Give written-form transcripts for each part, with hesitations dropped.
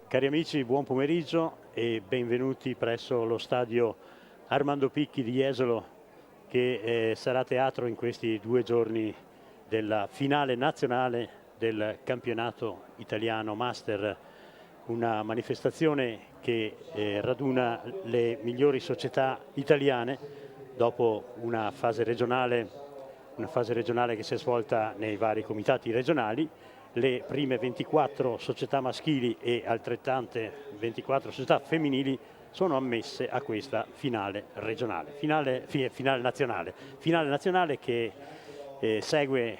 Cari amici, buon pomeriggio e benvenuti presso lo stadio Armando Picchi di Jesolo, che sarà teatro in questi 2 giorni della finale nazionale del campionato italiano Master, una manifestazione che raduna le migliori società italiane dopo una fase regionale che si è svolta nei vari comitati regionali. Le prime 24 società maschili e altrettante 24 società femminili sono ammesse a questa finale regionale, finale nazionale che segue,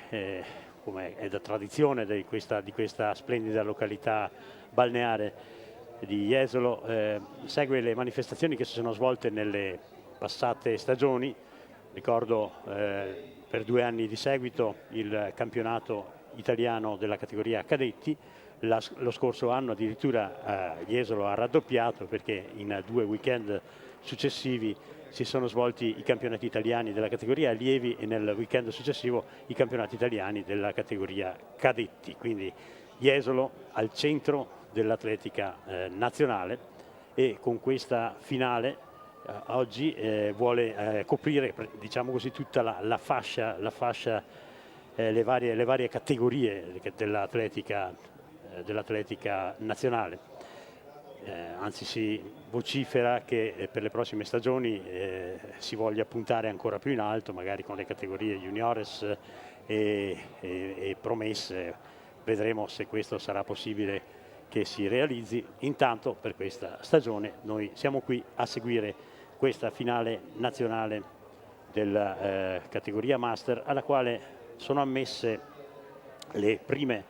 come è da tradizione di questa splendida località balneare di Jesolo, segue le manifestazioni che si sono svolte nelle passate stagioni. Ricordo per 2 anni di seguito il campionato italiano della categoria cadetti. Lo scorso anno addirittura Jesolo ha raddoppiato, perché in 2 weekend successivi si sono svolti i campionati italiani della categoria allievi e nel weekend successivo i campionati italiani della categoria cadetti. Quindi Jesolo al centro dell'atletica nazionale, e con questa finale oggi vuole coprire, diciamo così, tutta la fascia, le varie categorie dell'atletica nazionale. Anzi, si vocifera che per le prossime stagioni si voglia puntare ancora più in alto, magari con le categorie juniores e promesse. Vedremo se questo sarà possibile che si realizzi. Intanto per questa stagione noi siamo qui a seguire questa finale nazionale della categoria Master, alla quale sono ammesse le prime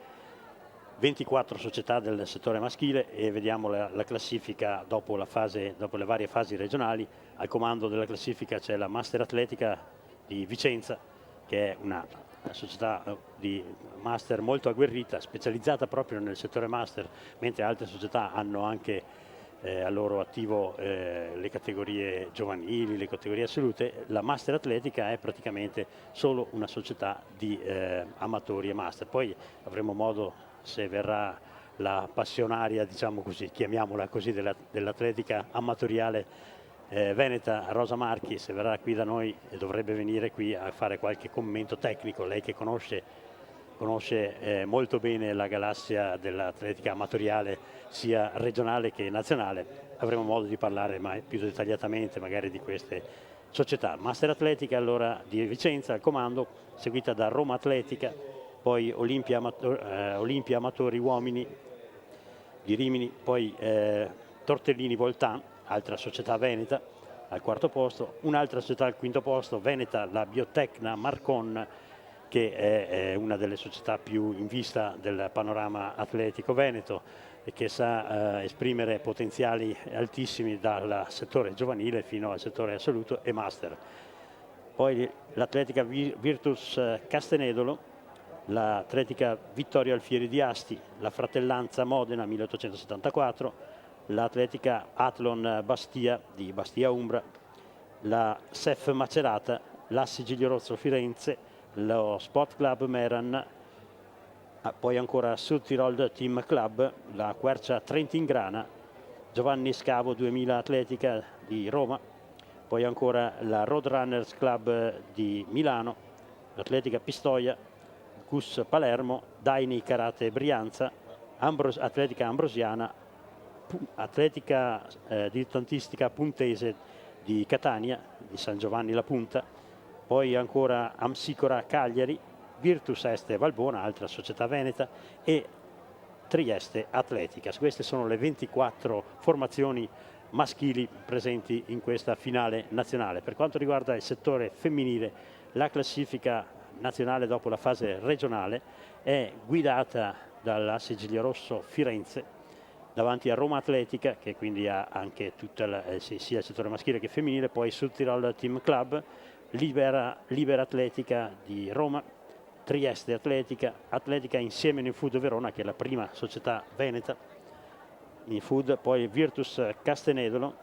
24 società del settore maschile, e vediamo la classifica dopo le varie fasi regionali. Al comando della classifica c'è la Master Atletica di Vicenza, che è una società di master molto agguerrita, specializzata proprio nel settore master, mentre altre società hanno anche al loro attivo le categorie giovanili, le categorie assolute. La Master Atletica è praticamente solo una società di amatori e master. Poi avremo modo, se verrà la passionaria, diciamo così, chiamiamola così, dell'atletica amatoriale veneta, Rosa Marchi, se verrà qui da noi, e dovrebbe venire qui a fare qualche commento tecnico, lei che conosce molto bene la galassia dell'atletica amatoriale sia regionale che nazionale. Avremo modo di parlare più dettagliatamente magari di queste società. Master Atletica allora di Vicenza al comando, seguita da Roma Atletica, poi Olimpia Amatori Uomini di Rimini, poi Tortellini Voltan, altra società veneta, al 4° posto. Un'altra società al 5° posto, veneta, la Biotecna Marcon, che è una delle società più in vista del panorama atletico veneto e che sa esprimere potenziali altissimi dal settore giovanile fino al settore assoluto e master. Poi l'Atletica Virtus Castenedolo, l'Atletica Vittorio Alfieri di Asti, la Fratellanza Modena 1874, l'Atletica Athlon Bastia di Bastia Umbra, la SEF Macerata, l'Assi Giglio Rosso Firenze, lo Sport Club Meran, poi ancora Sud Tirol Team Club, la Quercia Trentin-Grana, Giovanni Scavo 2000 Atletica di Roma, poi ancora la Roadrunners Club di Milano, l'Atletica Pistoia, CUS Palermo, Daini Karate Brianza, Atletica Ambrosiana, Atletica Dilettantistica Puntese di Catania, di San Giovanni La Punta, poi ancora Amsicora Cagliari, Virtus Este Valbona, altra società veneta, e Trieste Atletica. Queste sono le 24 formazioni maschili presenti in questa finale nazionale. Per quanto riguarda il settore femminile, la classifica nazionale dopo la fase regionale è guidata dall'Assi Giglio Rosso Firenze, davanti a Roma Atletica, che quindi ha anche sia il settore maschile che femminile, poi Sud Tirol Team Club, Libera Atletica di Roma, Trieste Atletica, Atletica Insieme in Food Verona, che è la prima società veneta in food, poi Virtus Castenedolo,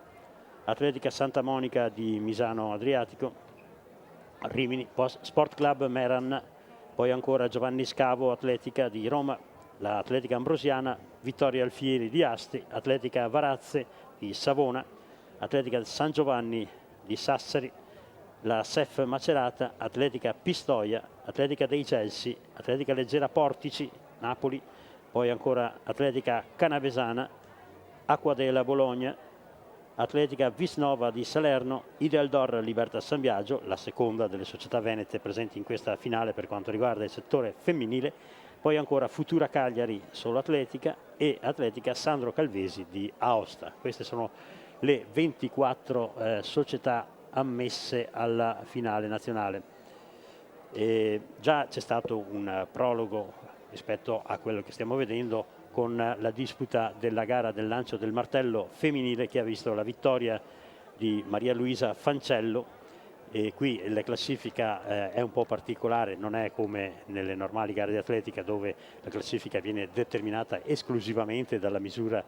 Atletica Santa Monica di Misano Adriatico, Rimini, Sport Club Meran, poi ancora Giovanni Scavo Atletica di Roma, l'Atletica Ambrosiana, Vittorio Alfieri di Asti, Atletica Varazze di Savona, Atletica San Giovanni di Sassari, la SEF Macerata, Atletica Pistoia, Atletica dei Celsi, Atletica Leggera Portici, Napoli, poi ancora Atletica Canavesana, Acquadela Bologna, Atletica Visnova di Salerno, Idealdor Libertà San Biagio, la seconda delle società venete presenti in questa finale per quanto riguarda il settore femminile, poi ancora Futura Cagliari Solo Atletica e Atletica Sandro Calvesi di Aosta. Queste sono le 24 società ammesse alla finale nazionale. Già c'è stato un prologo rispetto a quello che stiamo vedendo con la disputa della gara del lancio del martello femminile, che ha visto la vittoria di Maria Luisa Fancello. E qui la classifica è un po' particolare, non è come nelle normali gare di atletica dove la classifica viene determinata esclusivamente dalla misura.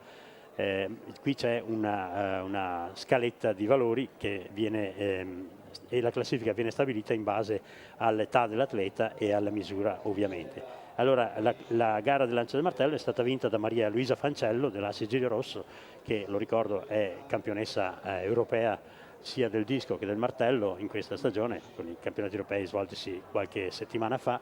Qui c'è una scaletta di valori che viene e la classifica viene stabilita in base all'età dell'atleta e alla misura, ovviamente. Allora, la gara del lancio del martello è stata vinta da Maria Luisa Fancello della Sigilio Rosso, che, lo ricordo, è campionessa europea sia del disco che del martello in questa stagione, con i campionati europei svoltisi qualche settimana fa.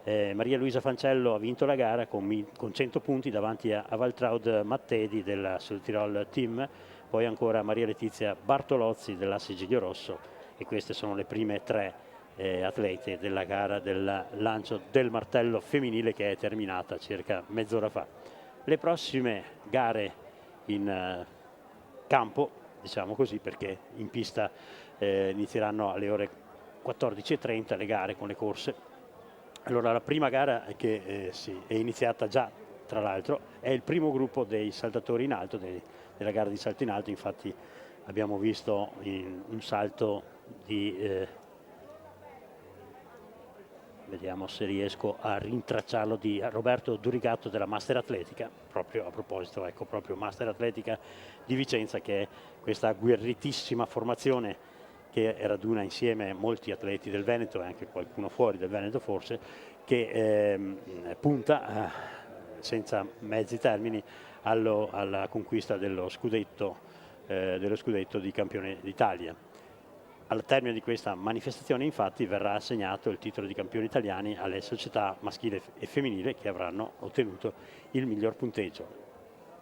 Maria Luisa Fancello ha vinto la gara con 100 punti davanti a Waltraud Mattedi del Sul Tirol Team, poi ancora Maria Letizia Bartolozzi della Sigilio Rosso, e queste sono le prime tre atlete della gara del lancio del martello femminile, che è terminata circa mezz'ora fa. Le prossime gare in campo, diciamo così, perché in pista inizieranno alle ore 14:30 le gare con le corse. Allora, la prima gara che è iniziata già, tra l'altro, è il primo gruppo dei saltatori in alto, della gara di salto in alto. Infatti abbiamo visto un salto di vediamo se riesco a rintracciarlo, di Roberto Durigatto della Master Atletica, proprio a proposito, ecco, proprio Master Atletica di Vicenza, che è questa agguerritissima formazione che raduna insieme molti atleti del Veneto e anche qualcuno fuori del Veneto forse, che punta senza mezzi termini alla conquista dello scudetto di campione d'Italia. Al termine di questa manifestazione, infatti, verrà assegnato il titolo di campioni italiani alle società maschile e femminile che avranno ottenuto il miglior punteggio.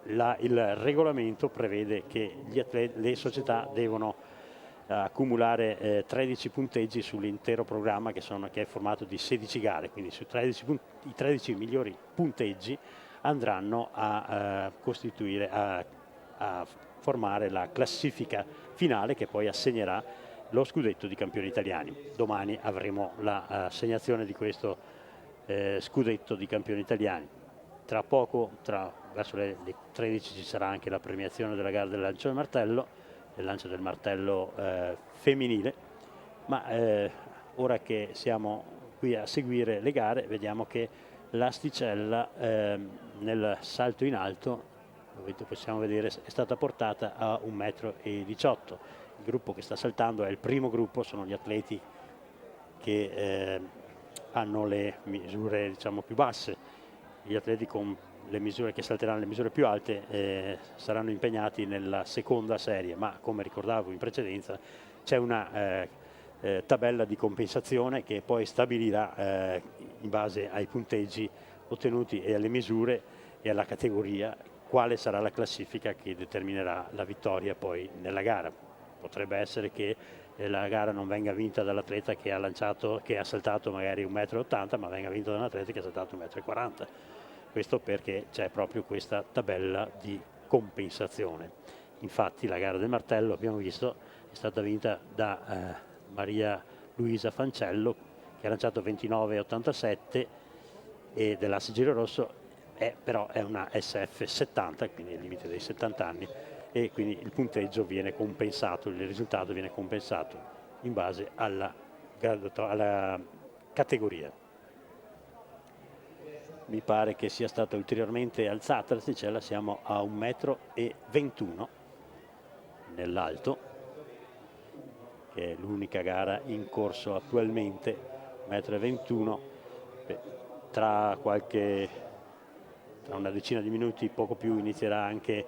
Il regolamento prevede che le società devono accumulare 13 punteggi sull'intero programma, che è formato di 16 gare, quindi i 13 migliori punteggi andranno a formare la classifica finale, che poi assegnerà lo scudetto di campioni italiani. Domani avremo l'assegnazione di questo scudetto di campioni italiani. Tra poco, verso le 13, ci sarà anche la premiazione della gara del lancio del martello femminile. Ma ora che siamo qui a seguire le gare, vediamo che l'asticella nel salto in alto, come possiamo vedere, è stata portata a 1,18 m. Il gruppo che sta saltando è il primo gruppo, sono gli atleti che hanno le misure, diciamo, più basse. Gli atleti con le misure che salteranno le misure più alte saranno impegnati nella seconda serie, ma come ricordavo in precedenza c'è una tabella di compensazione che poi stabilirà in base ai punteggi ottenuti e alle misure e alla categoria quale sarà la classifica che determinerà la vittoria poi nella gara. Potrebbe essere che la gara non venga vinta dall'atleta che ha saltato magari 1,80 m, ma venga vinta da un atleta che ha saltato 1,40 m. Questo perché c'è proprio questa tabella di compensazione. Infatti la gara del martello, abbiamo visto, è stata vinta da Maria Luisa Fancello, che ha lanciato 29,87, e della Sigilio Rosso però è una SF 70, quindi il limite dei 70 anni, e quindi il punteggio viene compensato, il risultato viene compensato in base alla categoria. Mi pare che sia stata ulteriormente alzata l'asticella, siamo a 1,21 m nell'alto, che è l'unica gara in corso attualmente. 1,21 m. Tra qualche tra una decina di minuti, poco più, inizierà anche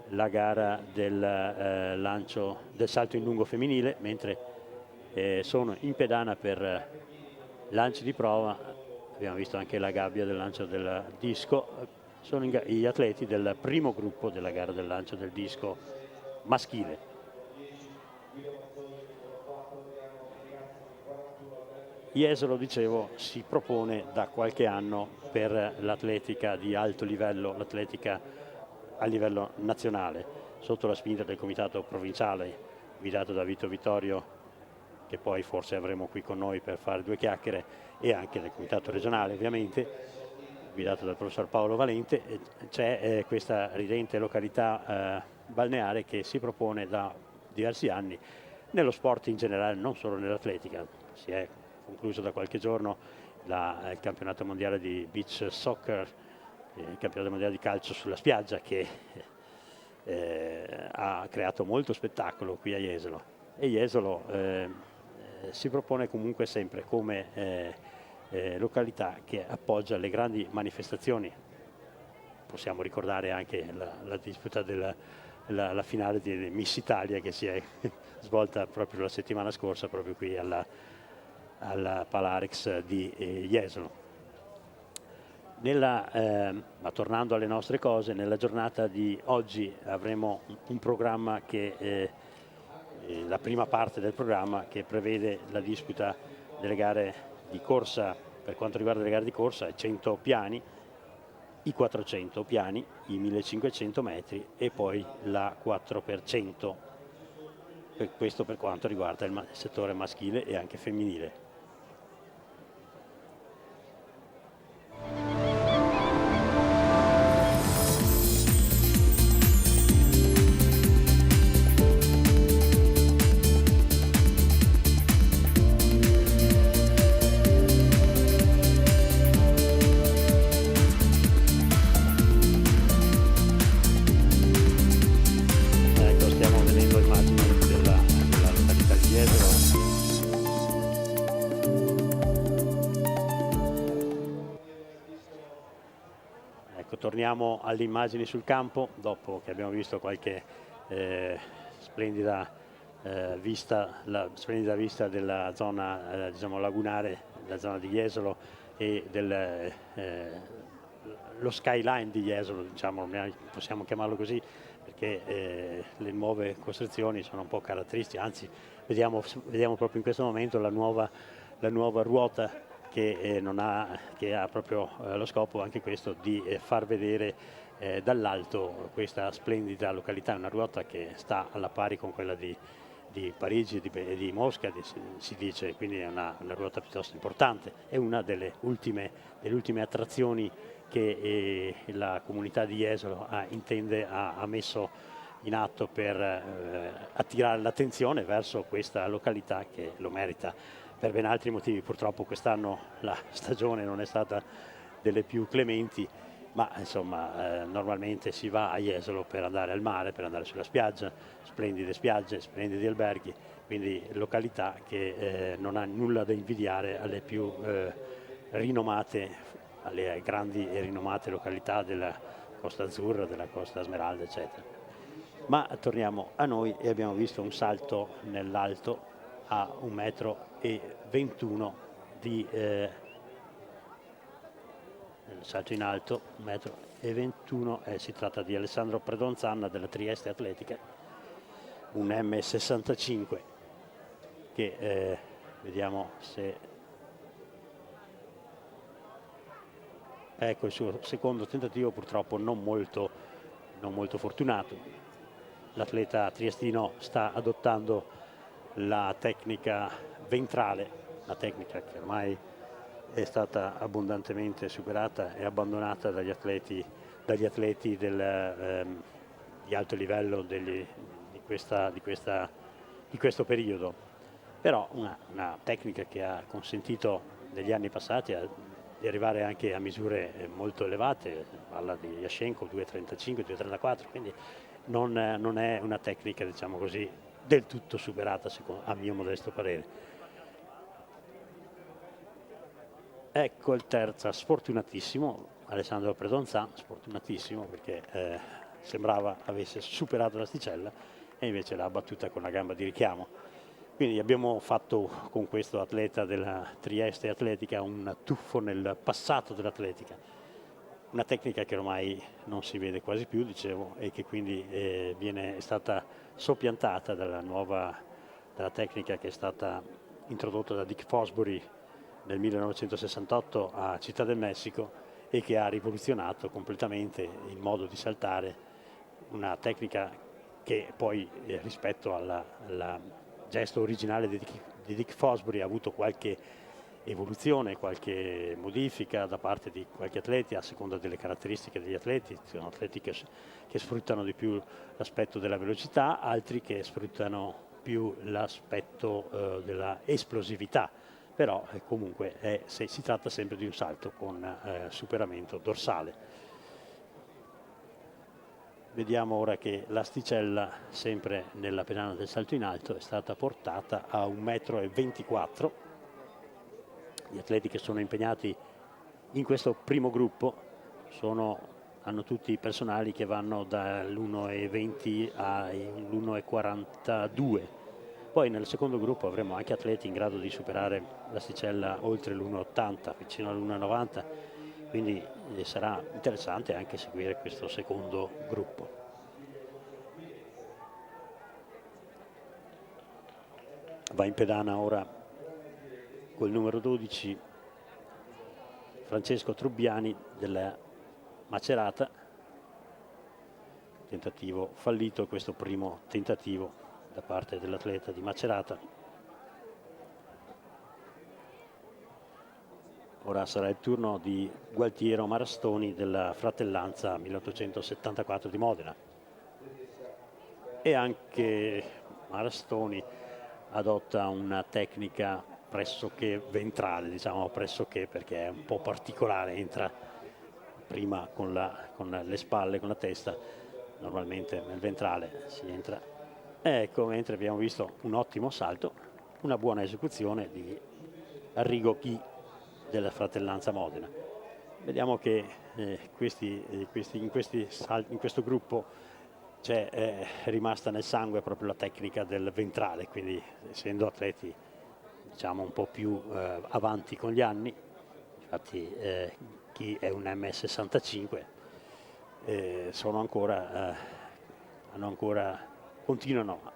la gara del lancio del salto in lungo femminile, mentre sono in pedana per lanci di prova. Abbiamo visto anche la gabbia del lancio del disco. Sono gli atleti del primo gruppo della gara del lancio del disco maschile. Jesolo, dicevo, si propone da qualche anno per l'atletica di alto livello, l'atletica a livello nazionale, sotto la spinta del comitato provinciale guidato da Vito Vittorio, che poi forse avremo qui con noi per fare due chiacchiere, e anche del comitato regionale ovviamente, guidato dal professor Paolo Valente. C'è questa ridente località balneare che si propone da diversi anni nello sport in generale, non solo nell'atletica. Si è concluso da qualche giorno il campionato mondiale di beach soccer, il campionato mondiale di calcio sulla spiaggia, che ha creato molto spettacolo qui a Jesolo, e Jesolo si propone comunque sempre come località che appoggia le grandi manifestazioni. Possiamo ricordare anche la disputa la finale di Miss Italia, che si è svolta proprio la settimana scorsa, proprio qui alla Palarex di Jesolo. Ma tornando alle nostre cose, nella giornata di oggi avremo un programma che la prima parte del programma, che prevede la disputa delle gare di corsa. Per quanto riguarda le gare di corsa, 100 piani, i 400 piani, i 1500 metri e poi la 4x100. Questo per quanto riguarda il settore maschile e anche femminile. Torniamo alle immagini sul campo dopo che abbiamo visto qualche splendida vista della zona diciamo lagunare, la zona di Jesolo e lo skyline di Jesolo, diciamo, possiamo chiamarlo così, perché le nuove costruzioni sono un po' caratteristiche, anzi vediamo proprio in questo momento la nuova ruota che ha proprio lo scopo anche questo di far vedere dall'alto questa splendida località. Una ruota che sta alla pari con quella di Parigi e di Mosca, si dice, quindi è una ruota piuttosto importante. È una delle ultime attrazioni che la comunità di Jesolo ha messo in atto per attirare l'attenzione verso questa località, che lo merita per ben altri motivi. Purtroppo quest'anno la stagione non è stata delle più clementi, ma insomma normalmente si va a Jesolo per andare al mare, per andare sulla spiaggia, splendide spiagge, splendidi alberghi, quindi località che non ha nulla da invidiare alle più rinomate, alle grandi e rinomate località della Costa Azzurra, della Costa Smeralda, eccetera. Ma torniamo a noi, e abbiamo visto un salto nell'alto a 1,21 m di salto in alto, 1,21 m, si tratta di Alessandro Predonzanna della Trieste Atletica, un M65 che vediamo se ecco il suo secondo tentativo, purtroppo non molto fortunato. L'atleta triestino sta adottando la tecnica ventrale, la tecnica che ormai è stata abbondantemente superata e abbandonata dagli atleti di alto livello di questo periodo. Però una tecnica che ha consentito negli anni passati di arrivare anche a misure molto elevate, parla di Yashenko 2,35, 2,34, quindi non è una tecnica, diciamo così, del tutto superata, a mio modesto parere. Ecco il terza, sfortunatissimo, Alessandro Predonzà, sfortunatissimo perché sembrava avesse superato l'asticella e invece l'ha battuta con la gamba di richiamo. Quindi abbiamo fatto con questo atleta della Trieste Atletica un tuffo nel passato dell'atletica, una tecnica che ormai non si vede quasi più, dicevo, e che quindi è stata soppiantata dalla tecnica che è stata introdotta da Dick Fosbury nel 1968 a Città del Messico e che ha rivoluzionato completamente il modo di saltare, una tecnica che poi rispetto al gesto originale di Dick Fosbury ha avuto qualche evoluzione, qualche modifica da parte di qualche atleti a seconda delle caratteristiche degli atleti. Ci sono atleti che sfruttano di più l'aspetto della velocità, altri che sfruttano più l'aspetto della esplosività, però comunque si tratta sempre di un salto con superamento dorsale. Vediamo ora che l'asticella, sempre nella pedana del salto in alto, è stata portata a 1,24 m. Gli atleti che sono impegnati in questo primo gruppo hanno tutti personali che vanno dall'1,20 all'1,42. Poi nel secondo gruppo avremo anche atleti in grado di superare l'asticella oltre l'1,80, vicino all'1,90. Quindi sarà interessante anche seguire questo secondo gruppo. Va in pedana ora col numero 12 Francesco Trubbiani della Macerata. Tentativo fallito questo primo tentativo da parte dell'atleta di Macerata. Ora sarà il turno di Gualtiero Marastoni della Fratellanza 1874 di Modena. E anche Marastoni adotta una tecnica pressoché ventrale, diciamo pressoché perché è un po' particolare, entra prima con le spalle, con la testa, normalmente nel ventrale si entra. Ecco, mentre abbiamo visto un ottimo salto, una buona esecuzione di Arrigo Chi della Fratellanza Modena. Vediamo che in questo gruppo è rimasta nel sangue proprio la tecnica del ventrale, quindi essendo atleti diciamo un po' più avanti con gli anni, infatti Chi è un M65, continuano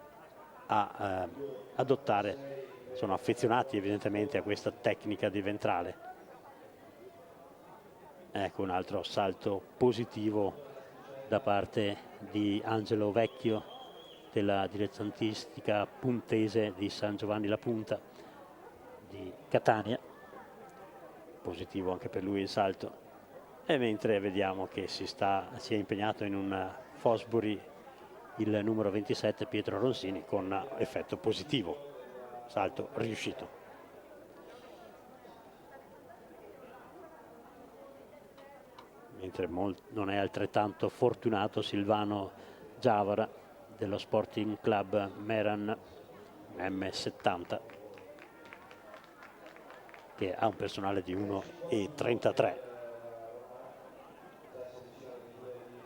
a adottare, sono affezionati evidentemente a questa tecnica di ventrale. Ecco un altro salto positivo da parte di Angelo Vecchio della dilettantistica puntese di San Giovanni La Punta di Catania. Positivo anche per lui il salto. E mentre vediamo che si è impegnato in un Fosbury il numero 27 Pietro Ronsini con effetto positivo, salto riuscito. Mentre non è altrettanto fortunato Silvano Giavara dello Sporting Club Meran M70, che ha un personale di 1,33.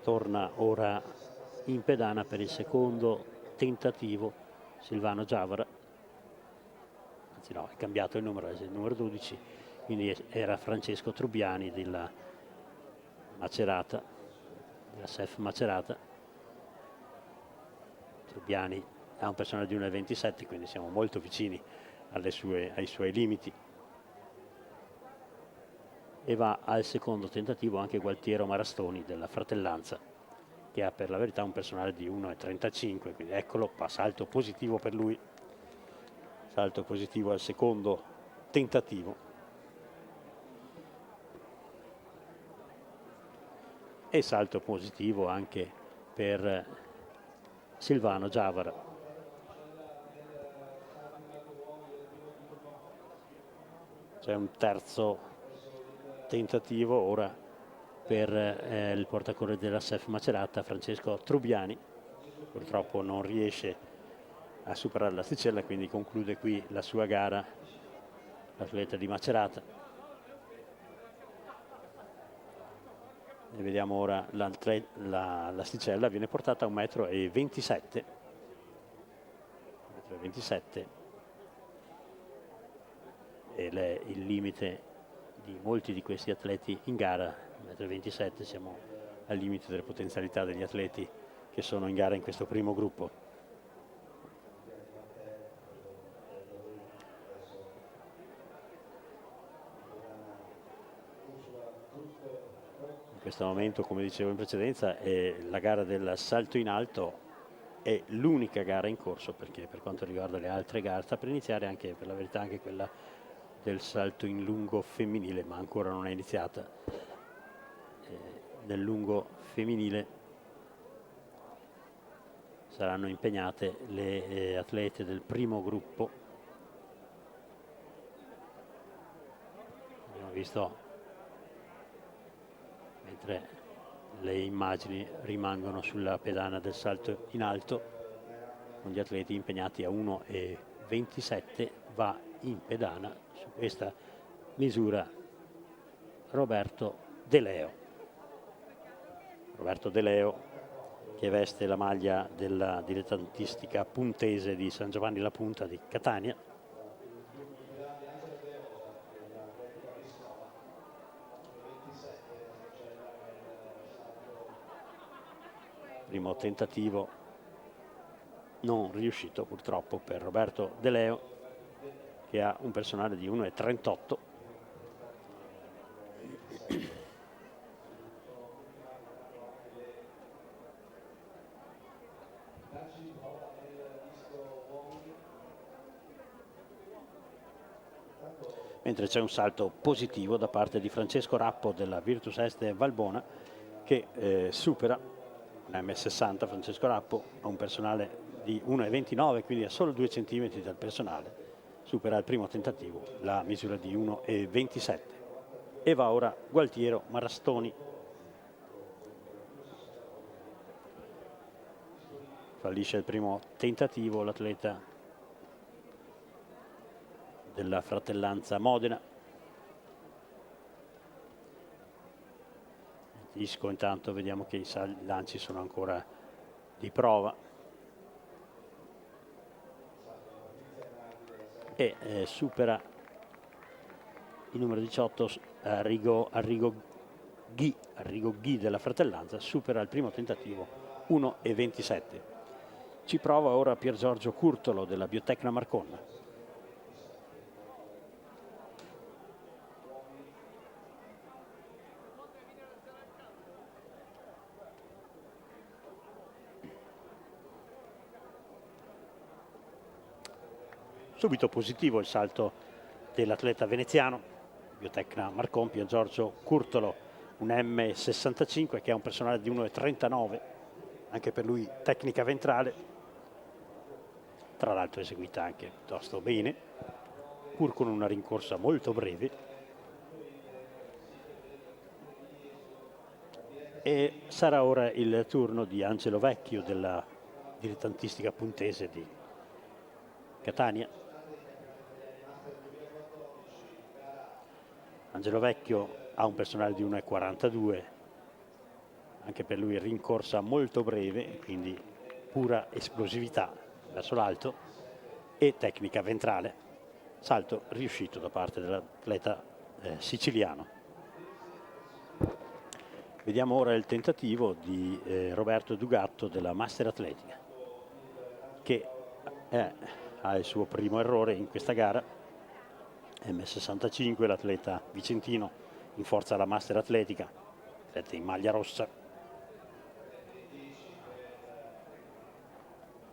Torna ora in pedana per il secondo tentativo Silvano Giavara, anzi no, è cambiato il numero, è il numero 12, quindi era Francesco Trubbiani della Macerata, della SEF Macerata. Trubbiani ha un personale di 1,27, quindi siamo molto vicini ai suoi limiti. E va al secondo tentativo anche Gualtiero Marastoni della Fratellanza, che ha per la verità un personale di 1,35, quindi eccolo, salto positivo per lui, salto positivo al secondo tentativo. E salto positivo anche per Silvano Giavara. C'è un terzo tentativo ora per il portacorrere della SEF Macerata, Francesco Trubbiani. Purtroppo non riesce a superare l'asticella, quindi conclude qui la sua gara l'atleta di Macerata. E vediamo ora l'asticella viene portata a 1,27 m. 1,27 m ed è il limite di molti di questi atleti in gara. 1,27 m, siamo al limite delle potenzialità degli atleti che sono in gara in questo primo gruppo. In questo momento, come dicevo in precedenza, la gara del salto in alto è l'unica gara in corso, perché per quanto riguarda le altre gare sta per iniziare anche, per la verità, anche quella del salto in lungo femminile, ma ancora non è iniziata. Nel lungo femminile saranno impegnate le atlete del primo gruppo. Abbiamo visto, mentre le immagini rimangono sulla pedana del salto in alto, con gli atleti impegnati a 1,27 m, va in pedana su questa misura Roberto De Leo. Roberto De Leo, che veste la maglia della dilettantistica puntese di San Giovanni La Punta di Catania. Primo tentativo non riuscito purtroppo per Roberto De Leo, che ha un personale di 1,38 m. Mentre c'è un salto positivo da parte di Francesco Rappo della Virtus Este Valbona, che supera l'M60. Francesco Rappo ha un personale di 1,29 m, quindi a solo 2 cm dal personale, supera al primo tentativo la misura di 1,27 m. E va ora Gualtiero Marastoni. Fallisce il primo tentativo l'atleta della Fratellanza Modena. Isco, intanto vediamo che i lanci sono ancora di prova e supera il numero 18 Arrigo Ghi della Fratellanza, supera il primo tentativo 1,27 m. Ci prova ora Pier Giorgio Curtolo della Biotecna Marconna. Subito positivo il salto dell'atleta veneziano, Biotecna Marcon, Pier Giorgio Curtolo, un M65 che ha un personale di 1,39 m, anche per lui tecnica ventrale, tra l'altro eseguita anche piuttosto bene, pur con una rincorsa molto breve. E sarà ora il turno di Angelo Vecchio della dilettantistica puntese di Catania. Angelo Vecchio ha un personale di 1,42 m, anche per lui rincorsa molto breve, quindi pura esplosività verso l'alto e tecnica ventrale. Salto riuscito da parte dell'atleta siciliano. Vediamo ora il tentativo di Roberto Dugatto della Master Atletica, che ha il suo primo errore in questa gara. M65, l'atleta vicentino in forza alla Master Atletica, atleta in maglia rossa.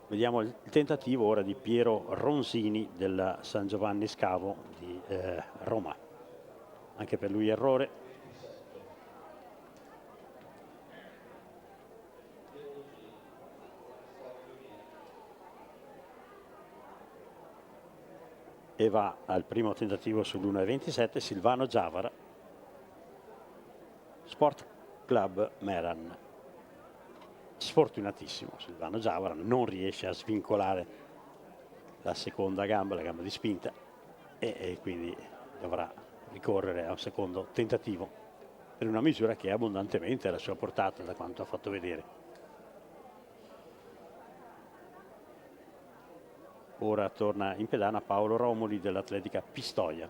Vediamo il tentativo ora di Piero Ronsini della San Giovanni Scavo di Roma, anche per lui errore. E va al primo tentativo sull'1,27 m Silvano Giavara, Sport Club Meran. Sfortunatissimo Silvano Giavara, non riesce a svincolare la seconda gamba, la gamba di spinta, e quindi dovrà ricorrere a un secondo tentativo. per una misura che è abbondantemente alla sua portata, da quanto ha fatto vedere. Ora torna in pedana Paolo Romoli dell'Atletica Pistoia.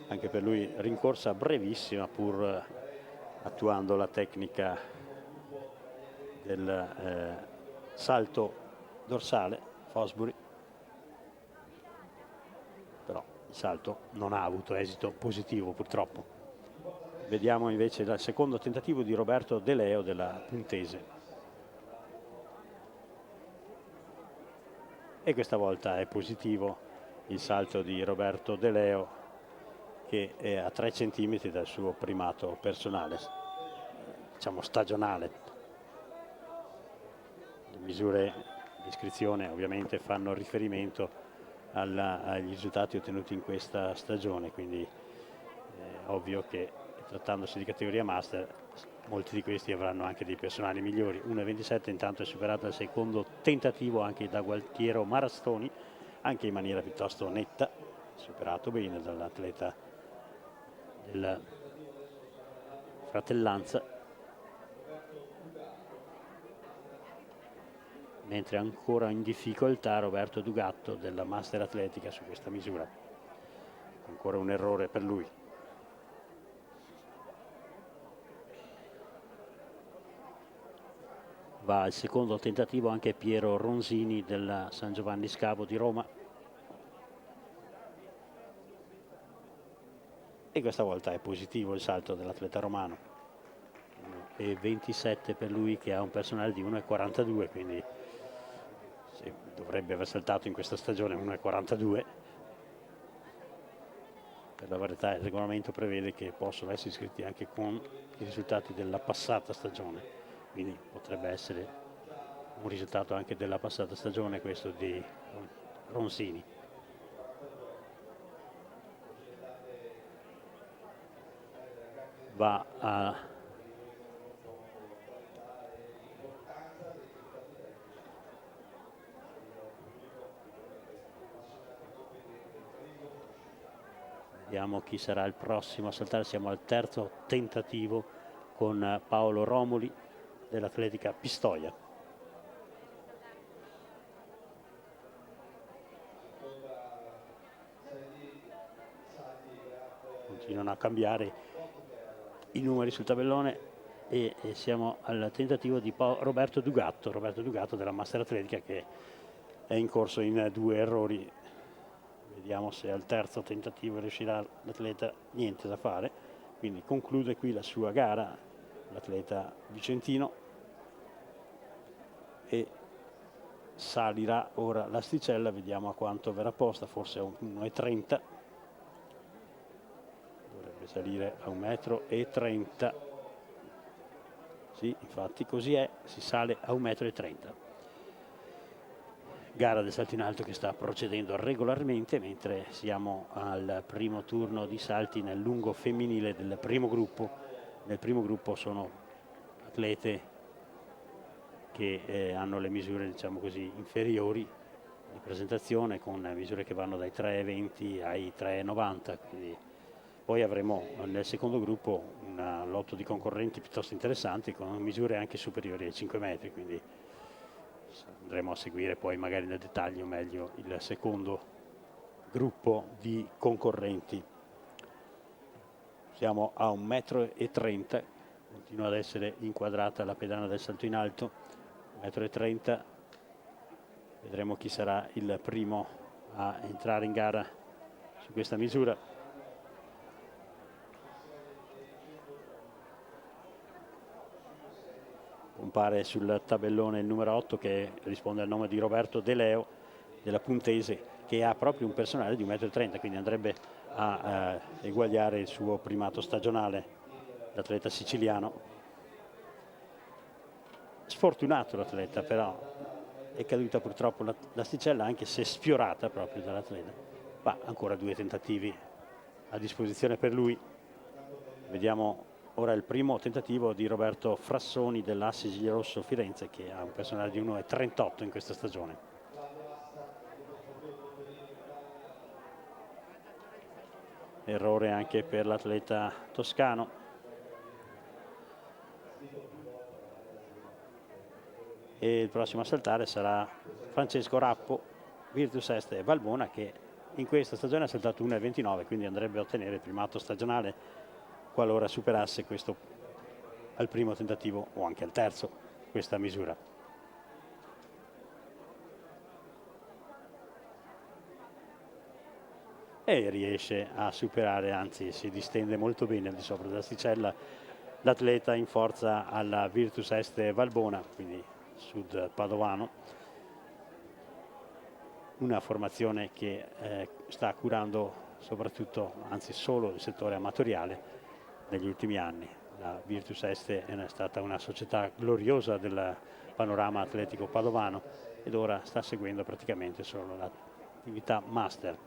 Anche per lui rincorsa brevissima, pur attuando la tecnica del salto dorsale Fosbury, però il salto non ha avuto esito positivo purtroppo. Vediamo invece il secondo tentativo di Roberto De Leo della Puntese, e questa volta è positivo il salto di Roberto De Leo, che è a 3 centimetri dal suo primato personale, diciamo stagionale. Le misure di iscrizione ovviamente fanno riferimento agli risultati ottenuti in questa stagione, quindi è ovvio che, trattandosi di categoria master, molti di questi avranno anche dei personali migliori. 1,27 intanto è superato al secondo tentativo anche da Gualtiero Marastoni, anche in maniera piuttosto netta, superato bene dall'atleta della Fratellanza, mentre ancora in difficoltà Roberto Dugatto della Master Atletica su questa misura. Ancora un errore per lui. Va al secondo tentativo anche Piero Ronzini della San Giovanni Scavo di Roma, e questa volta è positivo il salto dell'atleta romano. 1,27 per lui, che ha un personale di 1,42, quindi dovrebbe aver saltato in questa stagione 1,42. Per la verità il regolamento prevede che possono essere iscritti anche con i risultati della passata stagione, quindi potrebbe essere un risultato anche della passata stagione questo di Ronsini. Va a vediamo chi sarà il prossimo a saltare. Siamo al terzo tentativo con Paolo Romoli dell'Atletica Pistoia. Continuano a cambiare i numeri sul tabellone e siamo al tentativo di Roberto Dugatto della Master Atletica, che è in corso in 2 errori. Vediamo se al terzo tentativo riuscirà l'atleta. Niente da fare, quindi conclude qui la sua gara l'atleta vicentino e salirà ora l'asticella. Vediamo a quanto verrà posta, forse a 1,30. Dovrebbe salire a 1,30 m. Sì, infatti così è, si sale a 1,30 m. Gara del salto in alto che sta procedendo regolarmente, mentre siamo al primo turno di salti nel lungo femminile del primo gruppo. Nel primo gruppo sono atlete che hanno le misure, diciamo così, inferiori di presentazione, con misure che vanno dai 3,20 ai 3,90. Quindi poi avremo nel secondo gruppo un lotto di concorrenti piuttosto interessanti, con misure anche superiori ai 5 metri, quindi andremo a seguire poi magari nel dettaglio meglio il secondo gruppo di concorrenti. Siamo a 1,30 m, continua ad essere inquadrata la pedana del salto in alto, 1,30 m. Vedremo chi sarà il primo a entrare in gara su questa misura. Compare sul tabellone il numero 8, che risponde al nome di Roberto De Leo della Puntese, che ha proprio un personale di 1,30 m, quindi andrebbe a eguagliare il suo primato stagionale, l'atleta siciliano. Sfortunato l'atleta, però è caduta purtroppo l'asticella, anche se sfiorata proprio dall'atleta. Ma ancora 2 tentativi a disposizione per lui. Vediamo ora il primo tentativo di Roberto Frassoni dell'Assi Giglierosso Firenze, che ha un personale di 1,38 in questa stagione. Errore anche per l'atleta toscano. E il prossimo a saltare sarà Francesco Rappo, Virtus Est Valbona, che in questa stagione ha saltato 1,29, quindi andrebbe a ottenere il primato stagionale qualora superasse questo al primo tentativo o anche al terzo questa misura. E riesce a superare, anzi si distende molto bene al di sopra dell'asticella, l'atleta in forza alla Virtus Est Valbona, quindi sud padovano, una formazione che sta curando soprattutto, anzi solo, il settore amatoriale negli ultimi anni. La Virtus Est è stata una società gloriosa del panorama atletico padovano ed ora sta seguendo praticamente solo l'attività master.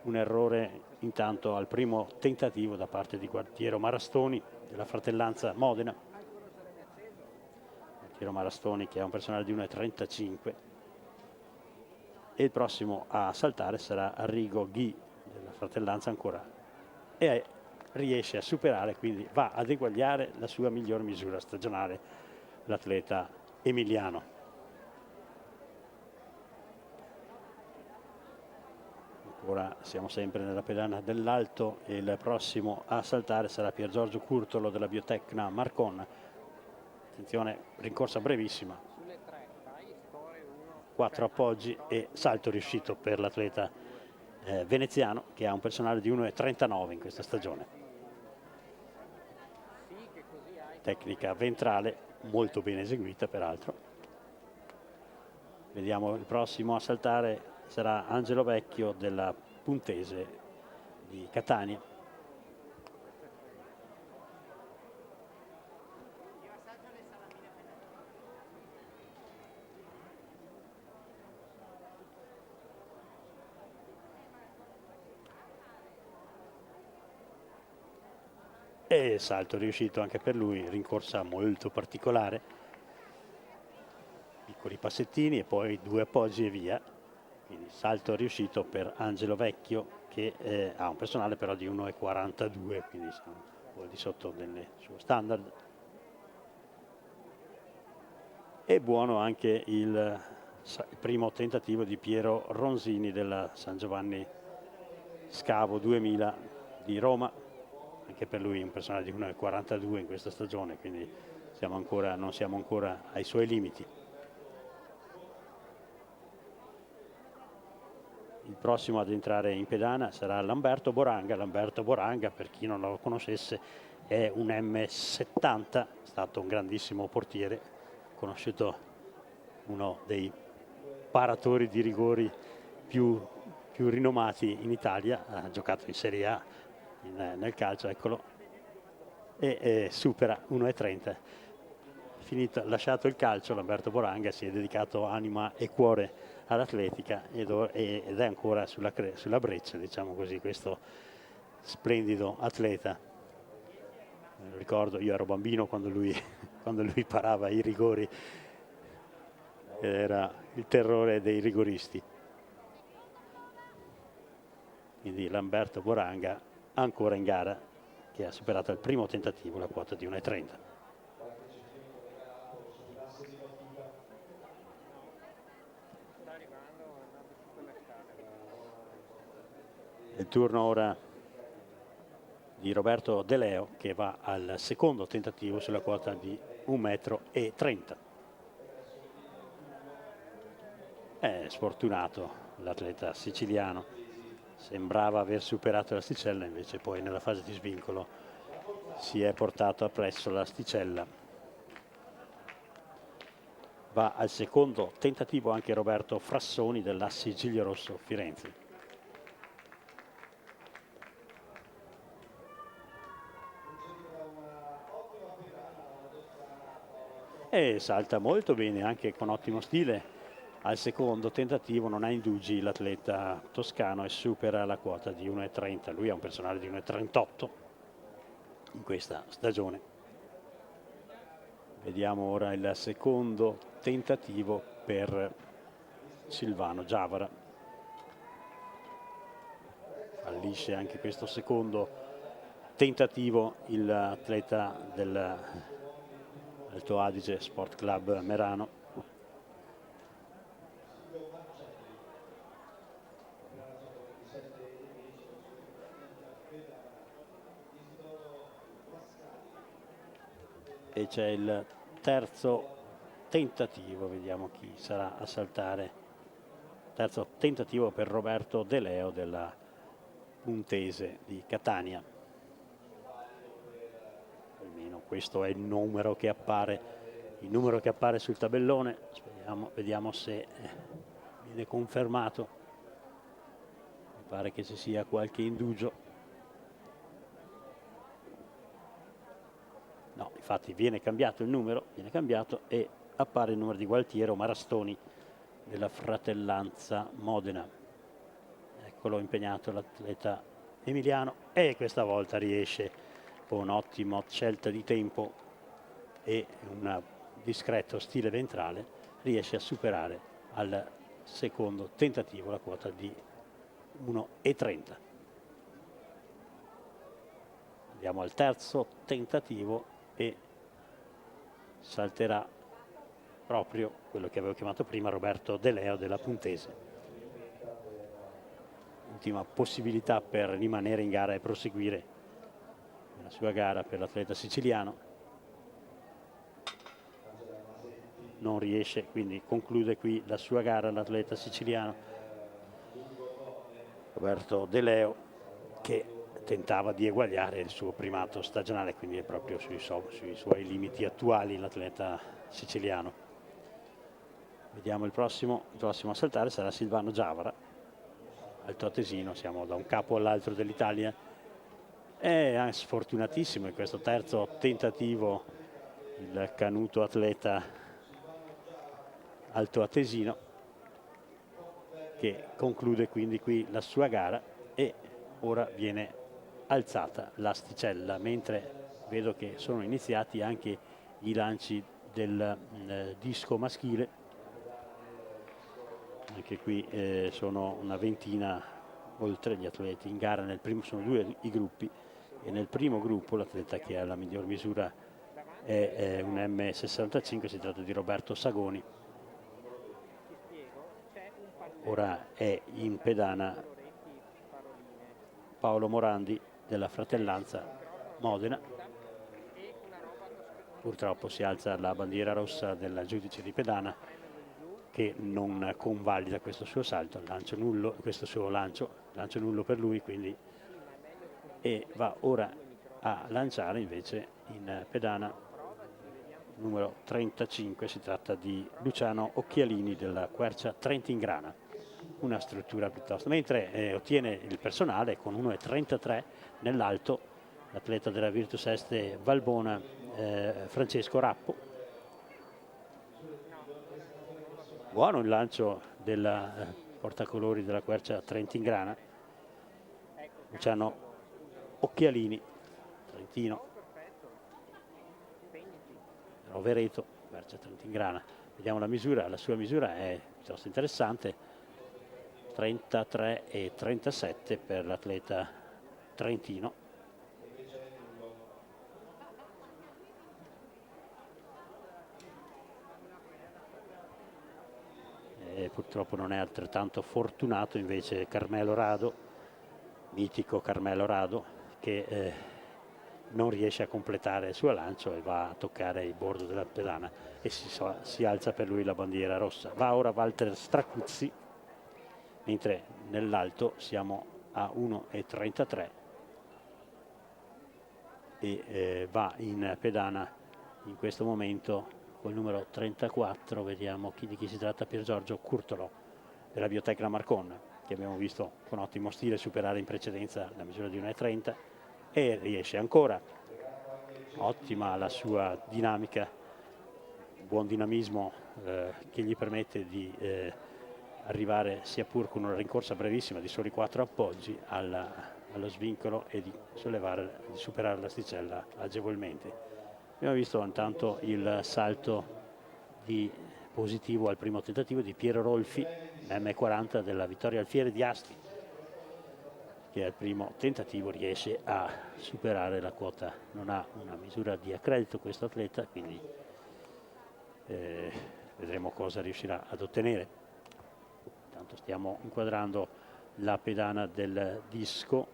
Un errore intanto al primo tentativo da parte di Gualtiero Marastoni della Fratellanza Modena. Gualtiero Marastoni, che ha un personale di 1,35, e il prossimo a saltare sarà Arrigo Ghi della Fratellanza ancora, e riesce a superare, quindi va ad eguagliare la sua miglior misura stagionale, l'atleta emiliano. Ora siamo sempre nella pedana dell'Alto e il prossimo a saltare sarà Pier Giorgio Curtolo della Biotecna Marcon. Attenzione, rincorsa brevissima, 4 appoggi e salto riuscito per l'atleta veneziano, che ha un personale di 1,39 in questa stagione. Tecnica ventrale molto ben eseguita peraltro. Vediamo il prossimo a saltare sarà Angelo Vecchio della Puntese di Catania. E salto riuscito anche per lui, rincorsa molto particolare, piccoli passettini e poi 2 appoggi e via. Quindi salto riuscito per Angelo Vecchio, che ha un personale però di 1,42, quindi siamo un po' al di sotto del suo standard. E buono anche il primo tentativo di Piero Ronzini della San Giovanni Scavo 2000 di Roma, anche per lui un personale di 1,42 in questa stagione, quindi non siamo ancora ai suoi limiti. Il prossimo ad entrare in pedana sarà Lamberto Boranga. Lamberto Boranga, per chi non lo conoscesse, è un M70, è stato un grandissimo portiere, conosciuto, uno dei paratori di rigori più rinomati in Italia, ha giocato in Serie A nel calcio, eccolo, e supera 1,30. Lasciato il calcio, Lamberto Boranga si è dedicato anima e cuore all'atletica ed è ancora sulla breccia, diciamo così, questo splendido atleta. Ricordo, io ero bambino quando lui parava i rigori, era il terrore dei rigoristi. Quindi Lamberto Boranga ancora in gara, che ha superato al primo tentativo la quota di 1,30. Il turno ora di Roberto De Leo, che va al secondo tentativo sulla quota di 1,30 m. È sfortunato l'atleta siciliano, sembrava aver superato l'asticella, invece poi nella fase di svincolo si è portato appresso l'asticella. Va al secondo tentativo anche Roberto Frassoni dell'Assi Giglierosso Firenze. E salta molto bene, anche con ottimo stile. Al secondo tentativo non ha indugi l'atleta toscano e supera la quota di 1,30. Lui ha un personale di 1,38. in questa stagione. Vediamo ora il secondo tentativo per Silvano Giavara. Fallisce anche questo secondo tentativo l'atleta dell'Alto Adige Sport Club Merano. E c'è il terzo tentativo, vediamo chi sarà a saltare. Terzo tentativo per Roberto De Leo della Puntese di Catania. Almeno questo è il numero che appare sul tabellone. Vediamo se viene confermato. Mi pare che ci sia qualche indugio. No, infatti viene cambiato il numero, e appare il numero di Gualtiero Marastoni della Fratellanza Modena. Eccolo impegnato l'atleta emiliano, e questa volta riesce con ottima scelta di tempo e un discreto stile ventrale, riesce a superare al secondo tentativo la quota di 1,30. Andiamo al terzo tentativo e salterà proprio quello che avevo chiamato prima, Roberto De Leo della Puntese. Ultima possibilità per rimanere in gara e proseguire la sua gara per l'atleta siciliano. Non riesce, quindi conclude qui la sua gara l'atleta siciliano Roberto De Leo, che tentava di eguagliare il suo primato stagionale, quindi è proprio sui suoi limiti attuali l'atleta siciliano. Vediamo il prossimo a saltare sarà Silvano Giavara, altoatesino. Siamo da un capo all'altro dell'Italia. È sfortunatissimo in questo terzo tentativo il canuto atleta altoatesino, che conclude quindi qui la sua gara, e ora viene alzata l'asticella, mentre vedo che sono iniziati anche i lanci del disco maschile. Anche qui sono una ventina oltre gli atleti in gara. Sono due i gruppi, e nel primo gruppo l'atleta che ha la miglior misura è un M65, si tratta di Roberto Sagoni. Ora è in pedana Paolo Morandi della Fratellanza Modena. Purtroppo si alza la bandiera rossa del giudice di pedana, che non convalida questo suo salto, lancio nullo, questo suo lancio nullo per lui, quindi, e va ora a lanciare invece in pedana numero 35, si tratta di Luciano Occhialini della Quercia Trentingrana. Una struttura piuttosto, mentre ottiene il personale con 1,33 nell'alto l'atleta della Virtus Este Valbona Francesco Rappo. Buono il lancio del portacolori della Quercia Trentingrana, Luciano Occhialini, trentino, Rovereto, Quercia Trentingrana. Vediamo la misura, la sua misura è piuttosto interessante, 33,37 per l'atleta trentino. E purtroppo non è altrettanto fortunato invece Carmelo Rado, mitico Carmelo Rado, che non riesce a completare il suo lancio e va a toccare il bordo della pedana, e si alza per lui la bandiera rossa. Va ora Walter Stracuzzi, mentre nell'alto siamo a 1,33 e va in pedana in questo momento col numero 34, vediamo di chi si tratta, Pier Giorgio Curtolò della Biotecna Marcon, che abbiamo visto con ottimo stile superare in precedenza la misura di 1,30, e riesce ancora. Ottima la sua dinamica, buon dinamismo che gli permette di arrivare, sia pur con una rincorsa brevissima di soli 4 appoggi, alla allo svincolo e di superare l'asticella agevolmente. Abbiamo visto intanto il salto positivo al primo tentativo di Piero Rolfi, M40 della Vittorio Alfieri di Asti, che al primo tentativo riesce a superare la quota. Non ha una misura di accredito questo atleta, quindi vedremo cosa riuscirà ad ottenere. Intanto stiamo inquadrando la pedana del disco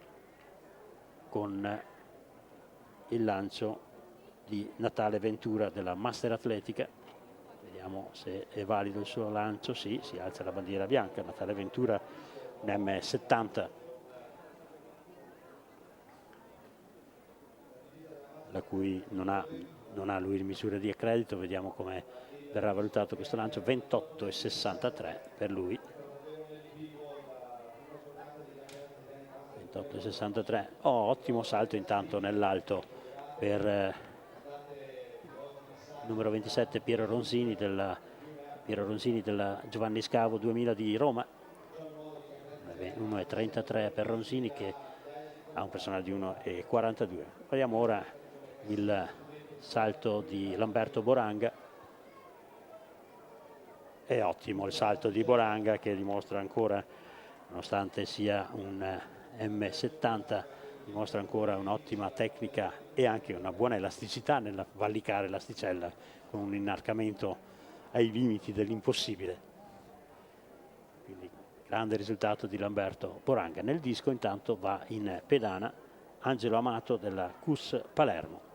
con il lancio di Natale Ventura della Master Atletica. Vediamo se è valido il suo lancio. Sì, si alza la bandiera bianca. Natale Ventura, un M70, la cui non ha lui misure di accredito. Vediamo come verrà valutato questo lancio. 28,63 per lui. 28,63. Ottimo salto intanto nell'alto per numero 27 Piero Ronzini della Giovanni Scavo 2000 di Roma. 1,33 per Ronzini, che ha un personale di 1,42. Vediamo ora il salto di Lamberto Boranga. È ottimo il salto di Boranga, che dimostra ancora, nonostante sia un M70, dimostra ancora un'ottima tecnica e anche una buona elasticità nel valicare l'asticella con un innarcamento ai limiti dell'impossibile. Quindi grande risultato di Lamberto Boranga. Nel disco intanto va in pedana Angelo Amato della CUS Palermo.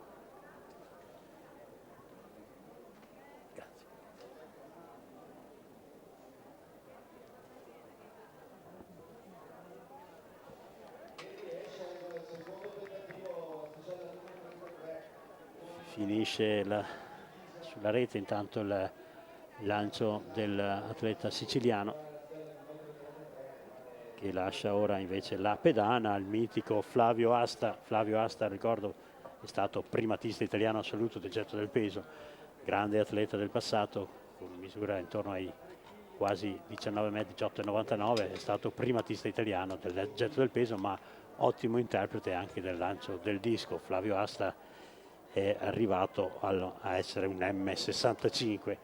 Finisce sulla rete intanto il lancio dell'atleta siciliano, che lascia ora invece la pedana al mitico Flavio Asta. Flavio Asta, ricordo, è stato primatista italiano assoluto del getto del peso, grande atleta del passato, con misura intorno ai quasi 19 metri, 18,99, è stato primatista italiano del getto del peso, ma ottimo interprete anche del lancio del disco. Flavio Asta è arrivato a essere un M65,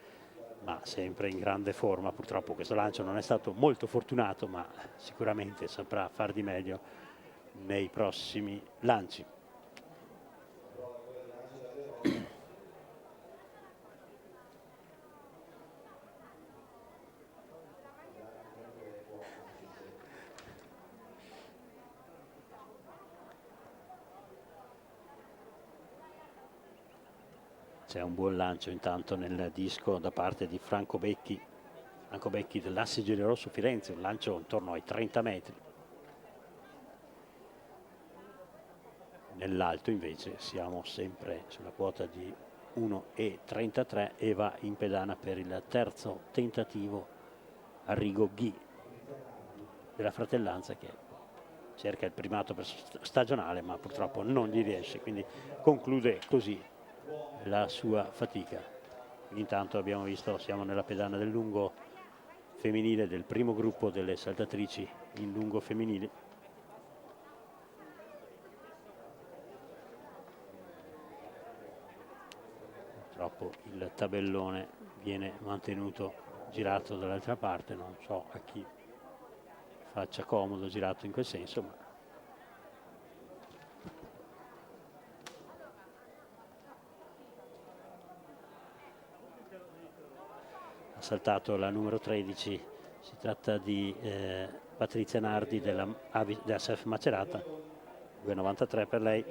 ma sempre in grande forma. Purtroppo questo lancio non è stato molto fortunato, ma sicuramente saprà far di meglio nei prossimi lanci. C'è un buon lancio intanto nel disco da parte di Franco Becchi dell'Assi Generoso Firenze, un lancio intorno ai 30 metri. Nell'alto invece siamo sempre sulla quota di 1,33 e va in pedana per il terzo tentativo Arrigo Ghi della Fratellanza, che cerca il primato stagionale, ma purtroppo non gli riesce, quindi conclude così la sua fatica. Intanto abbiamo visto, siamo nella pedana del lungo femminile, del primo gruppo delle saltatrici in lungo femminile. Purtroppo il tabellone viene mantenuto girato dall'altra parte, non so a chi faccia comodo girato in quel senso, ma ha saltato la numero 13, si tratta di Patrizia Nardi della SEF Macerata, 2,93 per lei.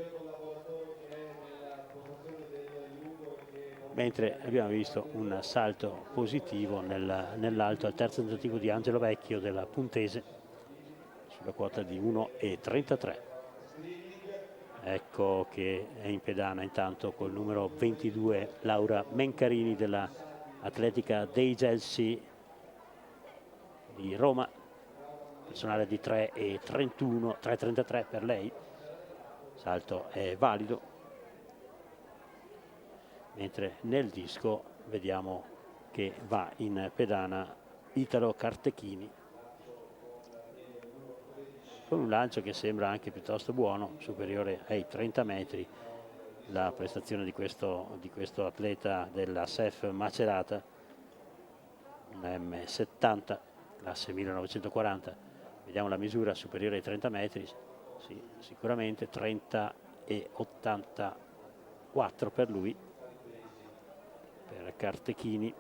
Mentre abbiamo visto un salto positivo nell'alto al terzo tentativo di Angelo Vecchio della Puntese, sulla quota di 1,33. Ecco che è in pedana intanto col numero 22 Laura Mencarini della Atletica dei Gelsi di Roma, personale di 3,31, 3,33 per lei. Il salto è valido. Mentre nel disco vediamo che va in pedana Italo Cartechini. con un lancio che sembra anche piuttosto buono, superiore ai 30 metri. La prestazione di questo atleta della SEF Macerata, un M70, classe 1940. Vediamo la misura superiore ai 30 metri, sì, sicuramente 30 e 84 per lui, per Cartechini.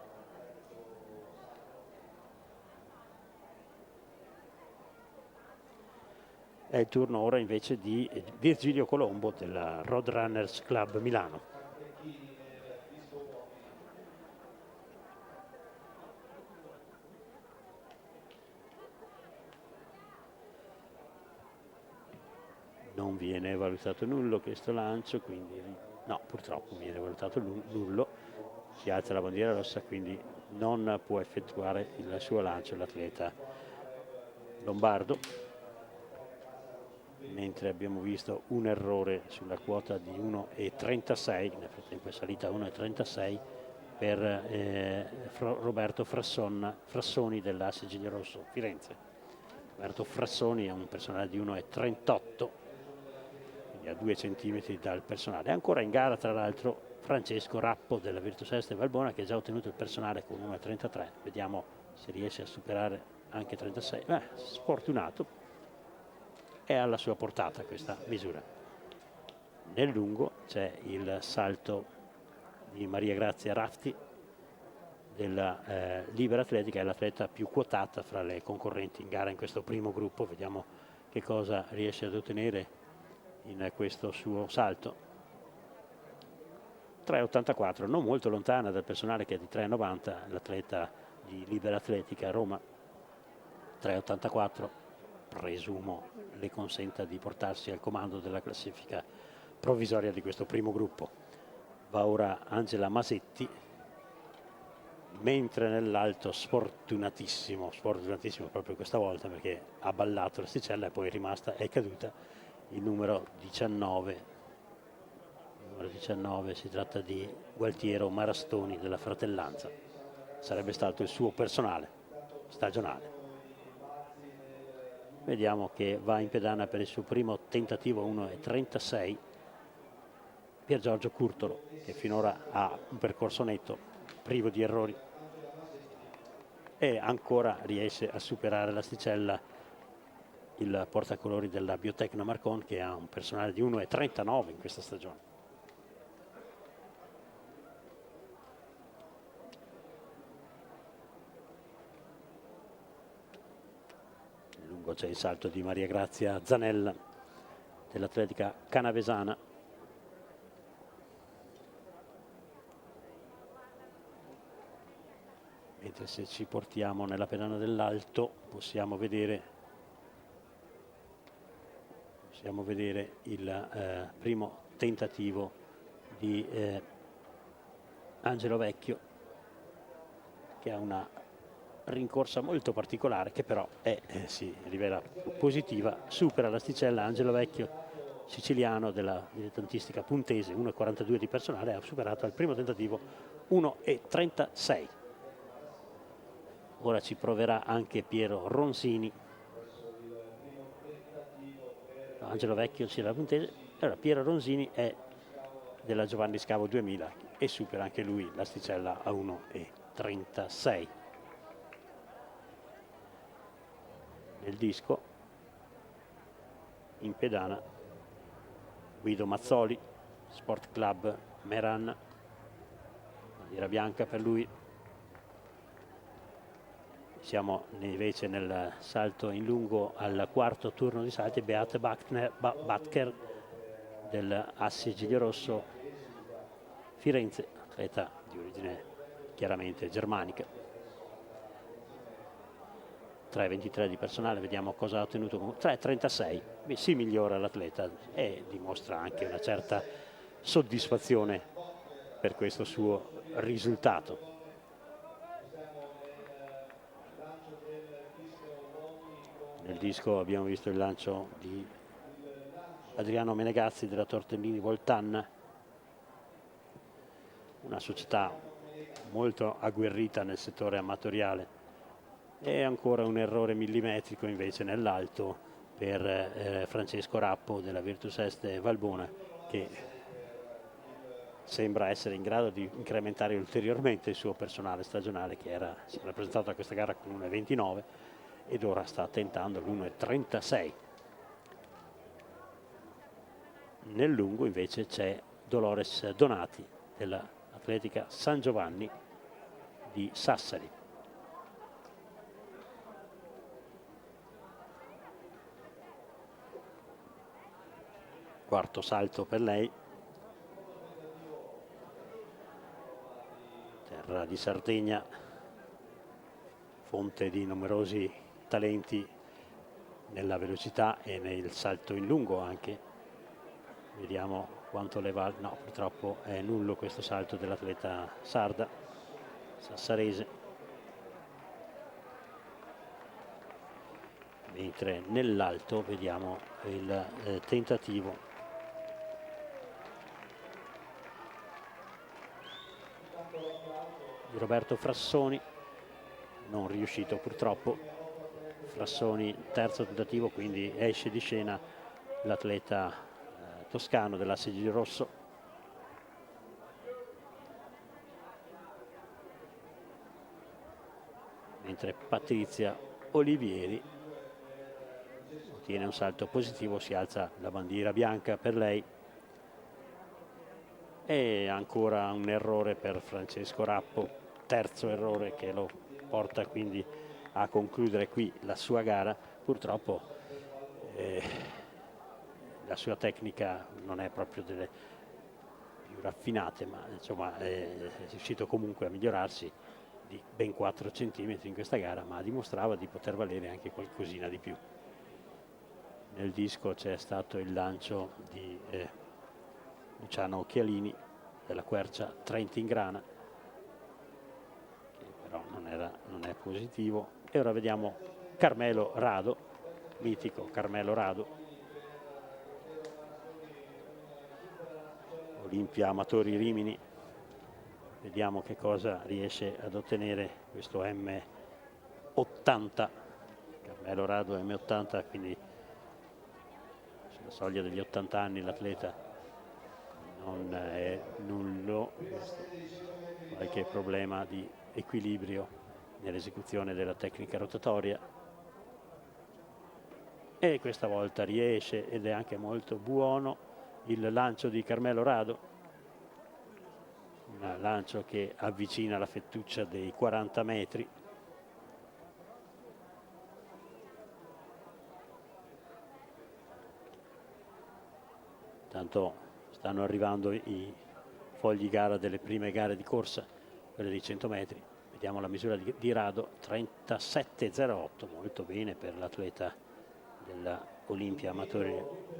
È il turno ora invece di Virgilio Colombo della Roadrunners Club Milano. Non viene valutato nullo questo lancio, quindi no, purtroppo viene valutato nullo. Si alza la bandiera rossa, quindi non può effettuare il suo lancio l'atleta lombardo, mentre abbiamo visto un errore sulla quota di 1,36, nel frattempo è salita a 1,36 per Roberto Frassoni dell'Asse Rosso Firenze. Roberto Frassoni è un personale di 1,38, quindi a 2 centimetri dal personale. È ancora in gara tra l'altro Francesco Rappo della Virtus Este Valbona, che ha già ottenuto il personale con 1,33. Vediamo se riesce a superare anche 36. Sfortunato. È alla sua portata questa misura. Nel lungo c'è il salto di Maria Grazia Rafti della Libera Atletica, è l'atleta più quotata fra le concorrenti in gara in questo primo gruppo. Vediamo che cosa riesce ad ottenere in questo suo salto. 3,84, non molto lontana dal personale che è di 3,90, l'atleta di Libera Atletica Roma. 3,84 presumo le consenta di portarsi al comando della classifica provvisoria di questo primo gruppo. Va ora Angela Masetti, mentre nell'alto sfortunatissimo proprio questa volta, perché ha ballato l'asticella e poi è caduta il numero 19. Il numero 19 si tratta di Gualtiero Marastoni della Fratellanza, sarebbe stato il suo personale stagionale. Vediamo che va in pedana per il suo primo tentativo 1,36 Pier Giorgio Curtolo, che finora ha un percorso netto, privo di errori, e ancora riesce a superare l'asticella il portacolori della Biotecno Marcon, che ha un personale di 1,39 in questa stagione. C'è il salto di Maria Grazia Zanella dell'Atletica Canavesana. Mentre se ci portiamo nella pedana dell'alto possiamo vedere il primo tentativo di Angelo Vecchio, che ha una rincorsa molto particolare, che però si rivela positiva. Supera l'asticella Angelo Vecchio, siciliano della dilettantistica puntese, 1,42 di personale, ha superato al primo tentativo 1,36. Ora ci proverà anche Piero Ronsini. Angelo Vecchio sia della puntese, allora Piero Ronsini è della Giovanni Scavo 2000 e supera anche lui l'asticella a 1,36. Nel disco in pedana Guido Mazzoli, Sport Club Meran, bandiera bianca per lui. Siamo invece nel salto in lungo al quarto turno di salti. Beate Batker dell'Assi Giglio-Rosso Firenze, atleta di origine chiaramente germanica. 3,23 di personale, vediamo cosa ha ottenuto. 3,36, si migliora l'atleta e dimostra anche una certa soddisfazione per questo suo risultato. Nel disco abbiamo visto il lancio di Adriano Menegazzi della Tortellini Voltanna, una società molto agguerrita nel settore amatoriale. E ancora un errore millimetrico invece nell'alto per Francesco Rappo della Virtus Est Valbona, che sembra essere in grado di incrementare ulteriormente il suo personale stagionale, che si era presentato a questa gara con 1,29 ed ora sta tentando l'1,36. Nel lungo invece c'è Dolores Donati dell'Atletica San Giovanni di Sassari. Quarto salto per lei, terra di Sardegna, fonte di numerosi talenti nella velocità e nel salto in lungo anche. Vediamo quanto le vale. No, purtroppo è nullo questo salto dell'atleta sarda, sassarese. Mentre nell'alto vediamo il tentativo di Roberto Frassoni, non riuscito purtroppo. Frassoni terzo tentativo, quindi esce di scena l'atleta toscano dell'Asse Girosso. Mentre Patrizia Olivieri ottiene un salto positivo, si alza la bandiera bianca per lei. E ancora un errore per Francesco Rappo, terzo errore che lo porta quindi a concludere qui la sua gara. Purtroppo la sua tecnica non è proprio delle più raffinate, ma insomma è riuscito comunque a migliorarsi di ben 4 centimetri in questa gara, ma dimostrava di poter valere anche qualcosina di più. Nel disco c'è stato il lancio di Luciano Occhialini della Quercia Trentin-Grana, che però non è positivo. E ora vediamo Carmelo Rado, mitico Carmelo Rado, Olimpia Amatori Rimini. Vediamo che cosa riesce ad ottenere questo M80. Carmelo Rado M80, quindi sulla soglia degli 80 anni l'atleta non è nullo. Qualche problema di equilibrio nell'esecuzione della tecnica rotatoria. E questa volta riesce, ed è anche molto buono il lancio di Carmelo Rado, un lancio che avvicina la fettuccia dei 40 metri. Tanto stanno arrivando i fogli gara delle prime gare di corsa, quelle dei 100 metri. Vediamo la misura di Rado, 37,08, molto bene per l'atleta della Olimpia Amatori.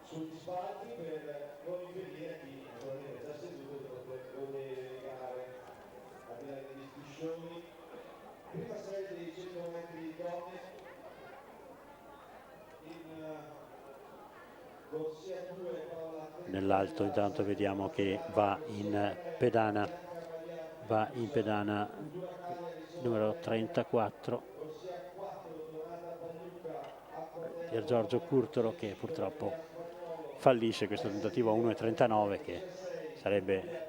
Sugli spalti per non impedire a chi naturalmente è già seduto di poter godere le gare al di là degli striscioni. Prima serie dei 100 metri di donne in corsia 2 Paola. Nell'alto intanto vediamo che va in pedana numero 34 Pier Giorgio Curtolo, che purtroppo fallisce questo tentativo a 1,39, che sarebbe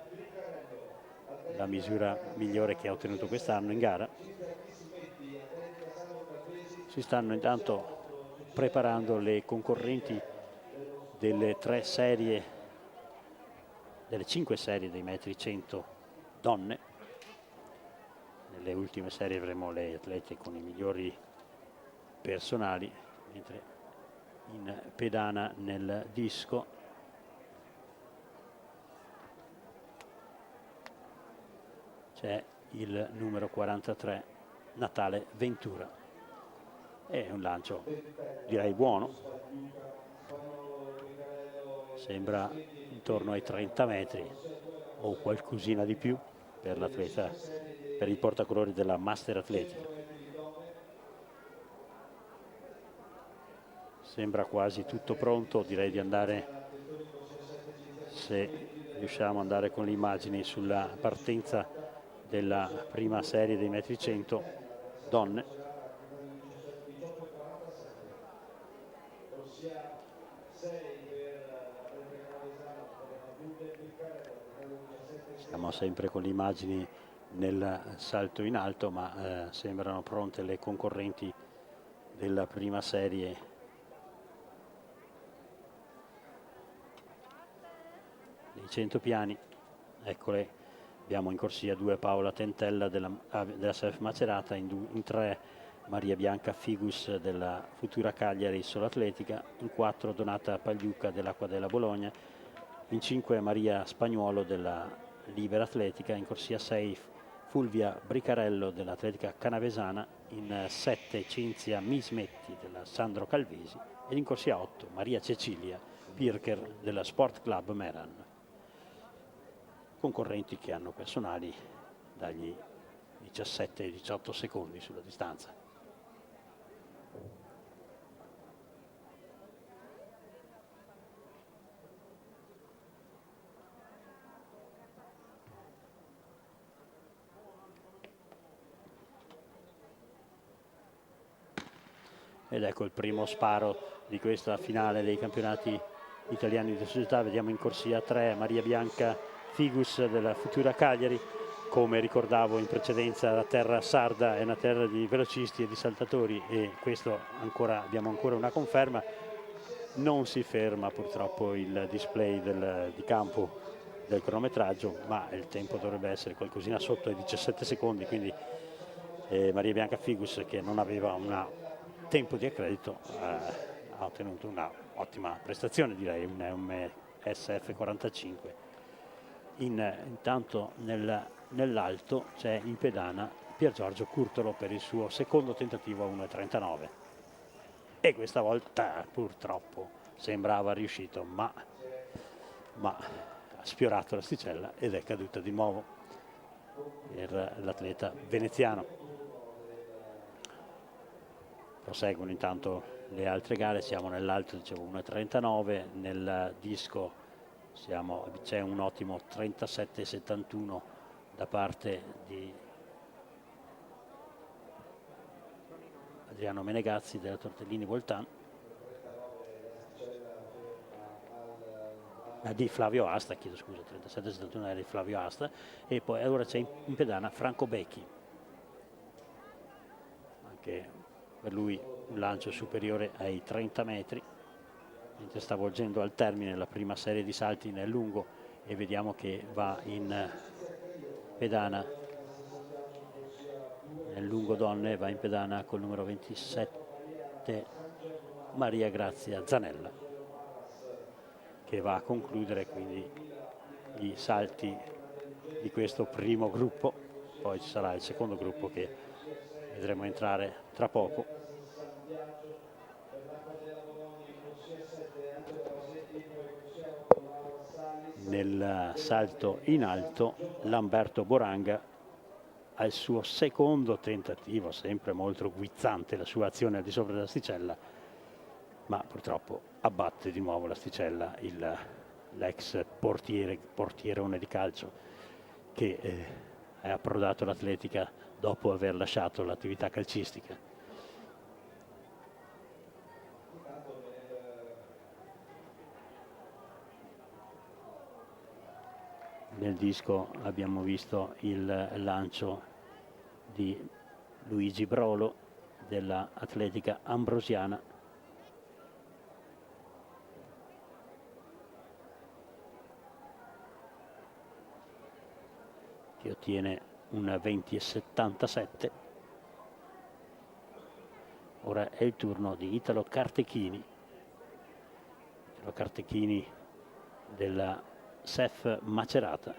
la misura migliore che ha ottenuto quest'anno in gara. Si stanno intanto preparando le concorrenti delle 5 serie dei metri 100 donne. Nelle ultime serie avremo le atlete con i migliori personali, mentre in pedana nel disco c'è il numero 43 Natale Ventura. È un lancio direi buono, sembra intorno ai 30 metri o qualcosina di più per l'atleta, per il portacolori della Master Atletica. Sembra quasi tutto pronto, direi di andare, se riusciamo ad andare con le immagini, sulla partenza della prima serie dei metri 100 donne. Siamo sempre con le immagini nel salto in alto, ma sembrano pronte le concorrenti della prima serie. Dei 100 piani, eccole, abbiamo in corsia 2 Paola Tentella della SEF Macerata, in 3 Maria Bianca Figus della Futura Cagliari Solo Atletica, in 4 Donata Pagliuca dell'Acqua della Bologna, in 5 Maria Spagnuolo della Libera Atletica, in corsia 6 Fulvia Bricarello dell'Atletica Canavesana, in 7 Cinzia Mismetti della Sandro Calvesi ed in corsia 8 Maria Cecilia Pirker della Sport Club Meran. Concorrenti che hanno personali dagli 17 ai 18 secondi sulla distanza. Ed ecco il primo sparo di questa finale dei campionati italiani di società. Vediamo in corsia 3 Maria Bianca Figus della Futura Cagliari. Come ricordavo in precedenza, la terra sarda è una terra di velocisti e di saltatori, e questo abbiamo ancora una conferma. Non si ferma purtroppo il display di campo del cronometraggio, ma il tempo dovrebbe essere qualcosina sotto i 17 secondi, quindi Maria Bianca Figus, che non aveva un tempo di accredito, ha ottenuto una ottima prestazione, direi, un SF 45. Intanto nell'alto c'è in pedana Pier Giorgio Curtolo per il suo secondo tentativo a 1,39, e questa volta purtroppo sembrava riuscito, ma ha sfiorato l'asticella ed è caduta di nuovo per l'atleta veneziano. Proseguono intanto le altre gare. Siamo nell'alto, dicevo, 1,39, nel disco c'è un ottimo 37,71 da parte di Adriano Menegazzi della Tortellini Voltan, di Flavio Asta, chiedo scusa, 37,71 era di Flavio Asta, e poi ora c'è in pedana Franco Becchi, anche per lui un lancio superiore ai 30 metri, mentre sta volgendo al termine la prima serie di salti nel lungo, e vediamo che va in pedana nel lungo donne, va in pedana col numero 27 Maria Grazia Zanella, che va a concludere quindi i salti di questo primo gruppo. Poi ci sarà il secondo gruppo che vedremo entrare tra poco. Nel salto in alto Lamberto Boranga ha il suo secondo tentativo, sempre molto guizzante la sua azione al di sopra dell'asticella, ma purtroppo abbatte di nuovo l'asticella l'ex portierone di calcio che è approdato all'atletica dopo aver lasciato l'attività calcistica. Nel disco abbiamo visto il lancio di Luigi Brolo della Atletica Ambrosiana, che ottiene un 20,77. Ora è il turno di Italo Cartechini della SEF Macerata.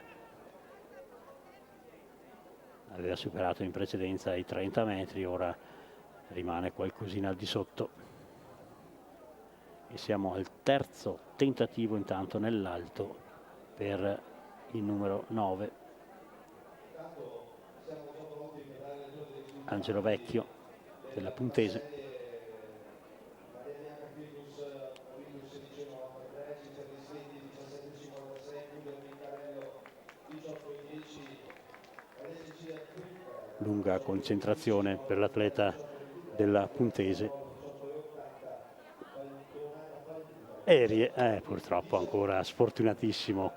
Aveva superato in precedenza i 30 metri, ora rimane qualcosina al di sotto. E siamo al terzo tentativo intanto nell'alto per il numero 9. Angelo Vecchio della Puntese. lunga concentrazione per l'atleta della Puntese. E purtroppo ancora sfortunatissimo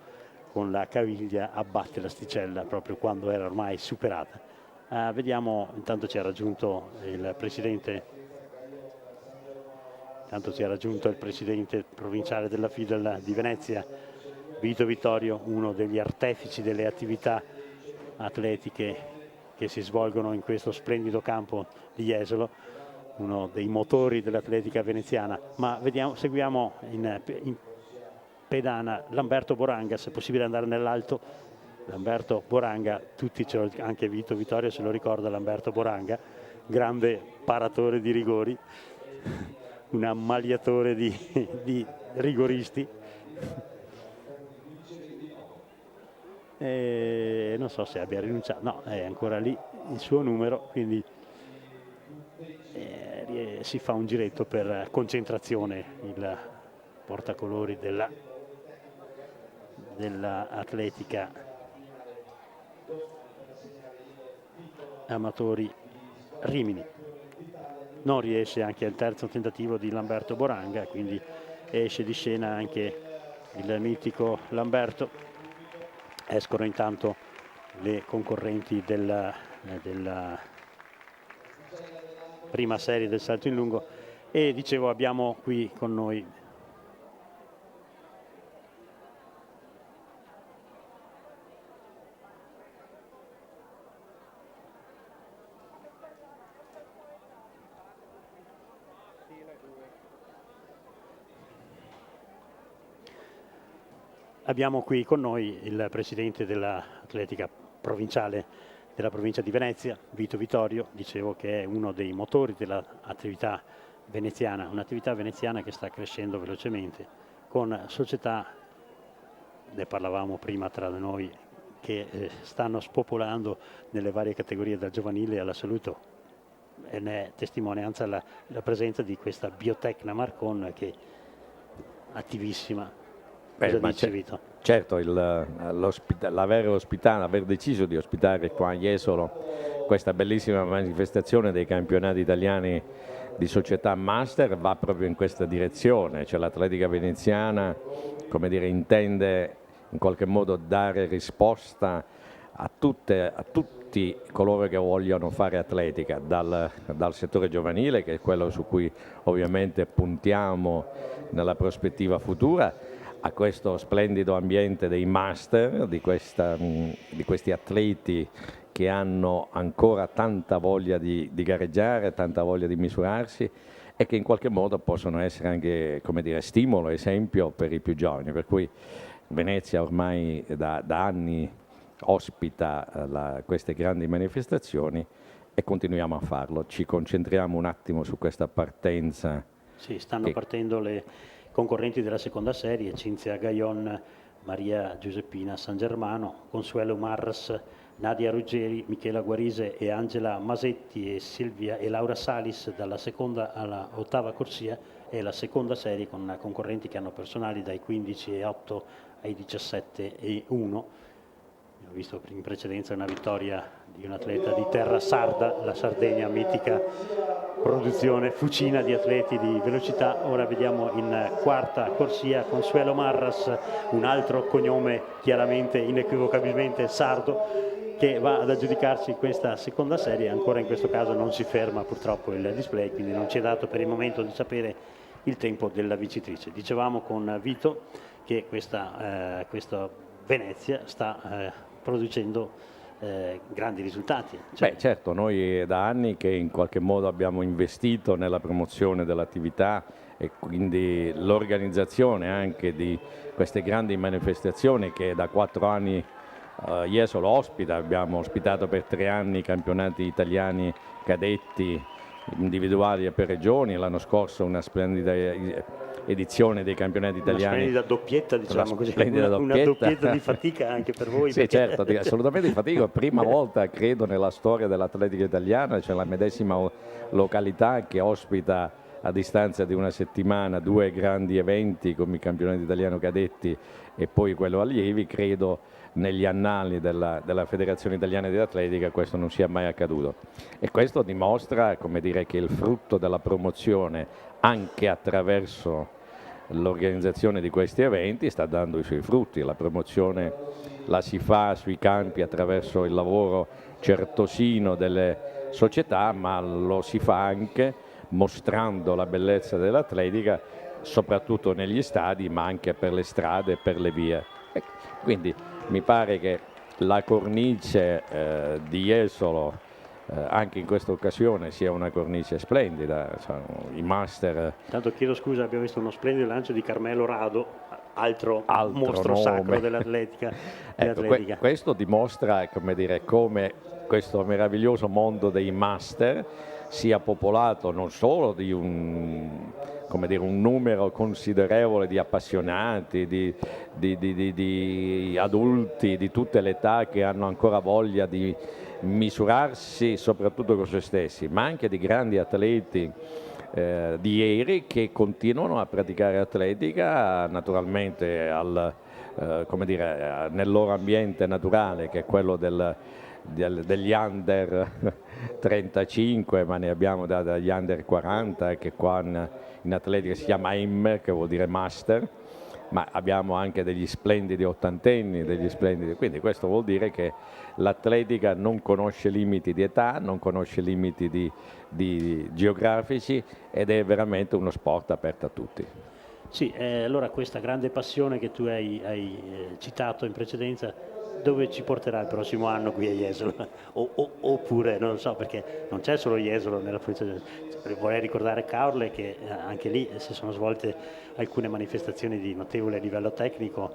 con la caviglia, abbatte l'asticella proprio quando era ormai superata. Vediamo, intanto ci ha raggiunto il presidente provinciale della FIDAL di Venezia, Vito Vittorio, uno degli artefici delle attività atletiche che si svolgono in questo splendido campo di Jesolo, uno dei motori dell'atletica veneziana. Ma seguiamo in pedana Lamberto Boranga, se è possibile andare nell'alto. Lamberto Boranga, anche Vito Vittorio se lo ricorda, Lamberto Boranga, grande paratore di rigori, un ammaliatore di rigoristi. E non so se abbia rinunciato, no, è ancora lì il suo numero, quindi si fa un giretto per concentrazione, il portacolori dell'atletica amatori Rimini. Non riesce anche al terzo tentativo di Lamberto Boranga, quindi esce di scena anche il mitico Lamberto. Escono intanto le concorrenti della prima serie del salto in lungo e dicevo abbiamo qui con noi il presidente dell'atletica provinciale della provincia di Venezia, Vito Vittorio, dicevo che è uno dei motori dell'attività veneziana, un'attività veneziana che sta crescendo velocemente con società, ne parlavamo prima tra noi, che stanno spopolando nelle varie categorie dal giovanile all'assoluto, e ne è testimonianza la presenza di questa Biotecna Marcon che è attivissima. Certo, aver deciso di ospitare qua a Jesolo questa bellissima manifestazione dei campionati italiani di società master va proprio in questa direzione, cioè l'atletica veneziana, come dire, intende in qualche modo dare risposta a tutti coloro che vogliono fare atletica, dal settore giovanile, che è quello su cui ovviamente puntiamo nella prospettiva futura, a questo splendido ambiente dei master, di questi atleti che hanno ancora tanta voglia di gareggiare, tanta voglia di misurarsi e che in qualche modo possono essere anche, come dire, stimolo, esempio per i più giovani. Per cui Venezia ormai da anni ospita queste grandi manifestazioni e continuiamo a farlo. Ci concentriamo un attimo su questa partenza. Sì, stanno partendo le concorrenti della seconda serie: Cinzia Gaion, Maria Giuseppina San Germano, Consuelo Marras, Nadia Ruggeri, Michela Guarise e Angela Masetti e Silvia e Laura Salis dalla seconda alla ottava corsia, e la seconda serie con concorrenti che hanno personali dai 15,8 ai 17,1. Ho visto in precedenza una vittoria di un atleta di terra sarda, la Sardegna, mitica produzione fucina di atleti di velocità. Ora vediamo in quarta corsia Consuelo Marras, un altro cognome chiaramente inequivocabilmente sardo, che va ad aggiudicarsi questa seconda serie. Ancora in questo caso non si ferma purtroppo il display, quindi non ci è dato per il momento di sapere il tempo della vincitrice. Dicevamo con Vito che questa Venezia sta producendo grandi risultati. Beh, certo, noi da anni che in qualche modo abbiamo investito nella promozione dell'attività e quindi l'organizzazione anche di queste grandi manifestazioni che da 4 anni Jesolo ospita. Abbiamo ospitato per 3 anni i campionati italiani cadetti individuali e per regioni, l'anno scorso una splendida edizione dei campionati italiani. Una splendida doppietta, diciamo così, una doppietta di fatica anche per voi. Sì, certo, assolutamente di fatica. Prima volta, credo, nella storia dell'atletica italiana c'è la medesima località che ospita a distanza di una settimana 2 grandi eventi come i campionati italiani cadetti e poi quello allievi. Credo negli annali della Federazione Italiana di Atletica questo non sia mai accaduto. E questo dimostra, come dire, che il frutto della promozione, anche attraverso l'organizzazione di questi eventi, sta dando i suoi frutti. La promozione la si fa sui campi attraverso il lavoro certosino delle società, ma lo si fa anche mostrando la bellezza dell'atletica, soprattutto negli stadi, ma anche per le strade e per le vie. E quindi mi pare che la cornice di Jesolo anche in questa occasione sia una cornice splendida. I master. Tanto chiedo scusa, abbiamo visto uno splendido lancio di Carmelo Rado, altro mostro nome sacro dell'atletica. Ecco, questo dimostra, come dire, come questo meraviglioso mondo dei master sia popolato non solo di un numero considerevole di appassionati, di adulti di tutte le età che hanno ancora voglia di misurarsi soprattutto con se stessi, ma anche di grandi atleti di ieri che continuano a praticare atletica naturalmente nel loro ambiente naturale, che è quello degli under 35, ma ne abbiamo dagli under 40, che qua in atletica si chiama IM, che vuol dire master, ma abbiamo anche degli splendidi ottantenni, quindi questo vuol dire che l'atletica non conosce limiti di età, non conosce limiti di geografici, ed è veramente uno sport aperto a tutti. Sì, allora questa grande passione che tu hai citato in precedenza, dove ci porterà il prossimo anno qui a Jesolo? Oppure, non lo so, perché non c'è solo Jesolo nella provincia. Vorrei ricordare Caorle, che anche lì si sono svolte alcune manifestazioni di notevole livello tecnico.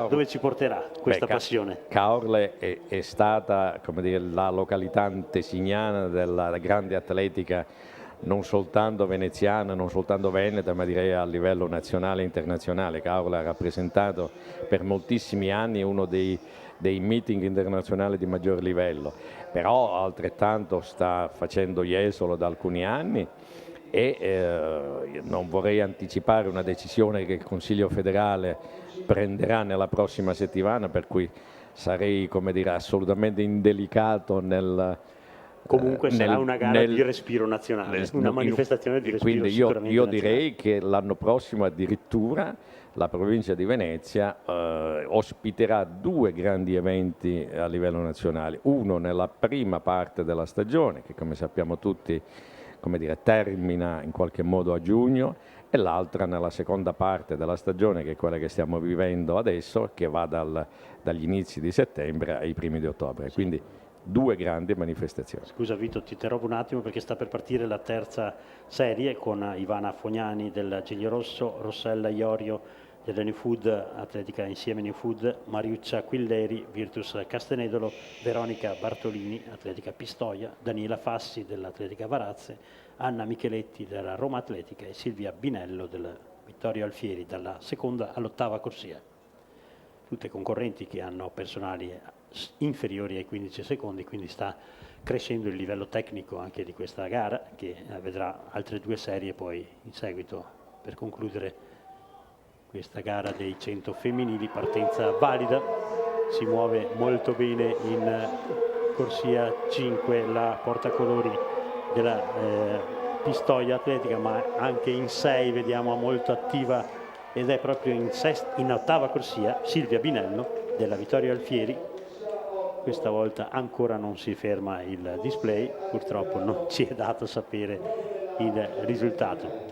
Dove ci porterà questa passione? Caorle è stata, come dire, la località antesignana della grande atletica, non soltanto veneziana, non soltanto veneta, ma direi a livello nazionale e internazionale. Caorle ha rappresentato per moltissimi anni uno dei meeting internazionali di maggior livello, però altrettanto sta facendo Jesolo da alcuni anni, e non vorrei anticipare una decisione che il Consiglio federale prenderà nella prossima settimana, per cui sarei, come dire, assolutamente indelicato nel. Comunque sarà una gara di respiro nazionale, una manifestazione di respiro. Quindi io direi che l'anno prossimo addirittura la provincia di Venezia ospiterà 2 grandi eventi a livello nazionale, uno nella prima parte della stagione, che come sappiamo tutti, come dire, termina in qualche modo a giugno, e l'altra nella seconda parte della stagione, che è quella che stiamo vivendo adesso, che va dagli inizi di settembre ai primi di ottobre. Sì. Quindi 2 grandi manifestazioni. Scusa Vito, ti interrompo un attimo perché sta per partire la terza serie con Ivana Fognani del Genio Rosso, Rossella Iorio della New Food Atletica Insieme New Food, Mariuccia Quilleri Virtus Castenedolo, Veronica Bartolini Atletica Pistoia, Daniela Fassi dell'Atletica Varazze, Anna Micheletti della Roma Atletica e Silvia Binello del Vittorio Alfieri dalla seconda all'8ª corsia. Tutte concorrenti che hanno personali inferiori ai 15 secondi, quindi sta crescendo il livello tecnico anche di questa gara, che vedrà altre 2 serie poi in seguito per concludere questa gara dei 100 femminili. Partenza valida, si muove molto bene in corsia 5 la portacolori della Pistoia Atletica, ma anche in 6 vediamo molto attiva, ed è proprio in 8ª corsia Silvia Binello della Vittorio Alfieri. Questa volta ancora non si ferma il display, purtroppo non ci è dato sapere il risultato.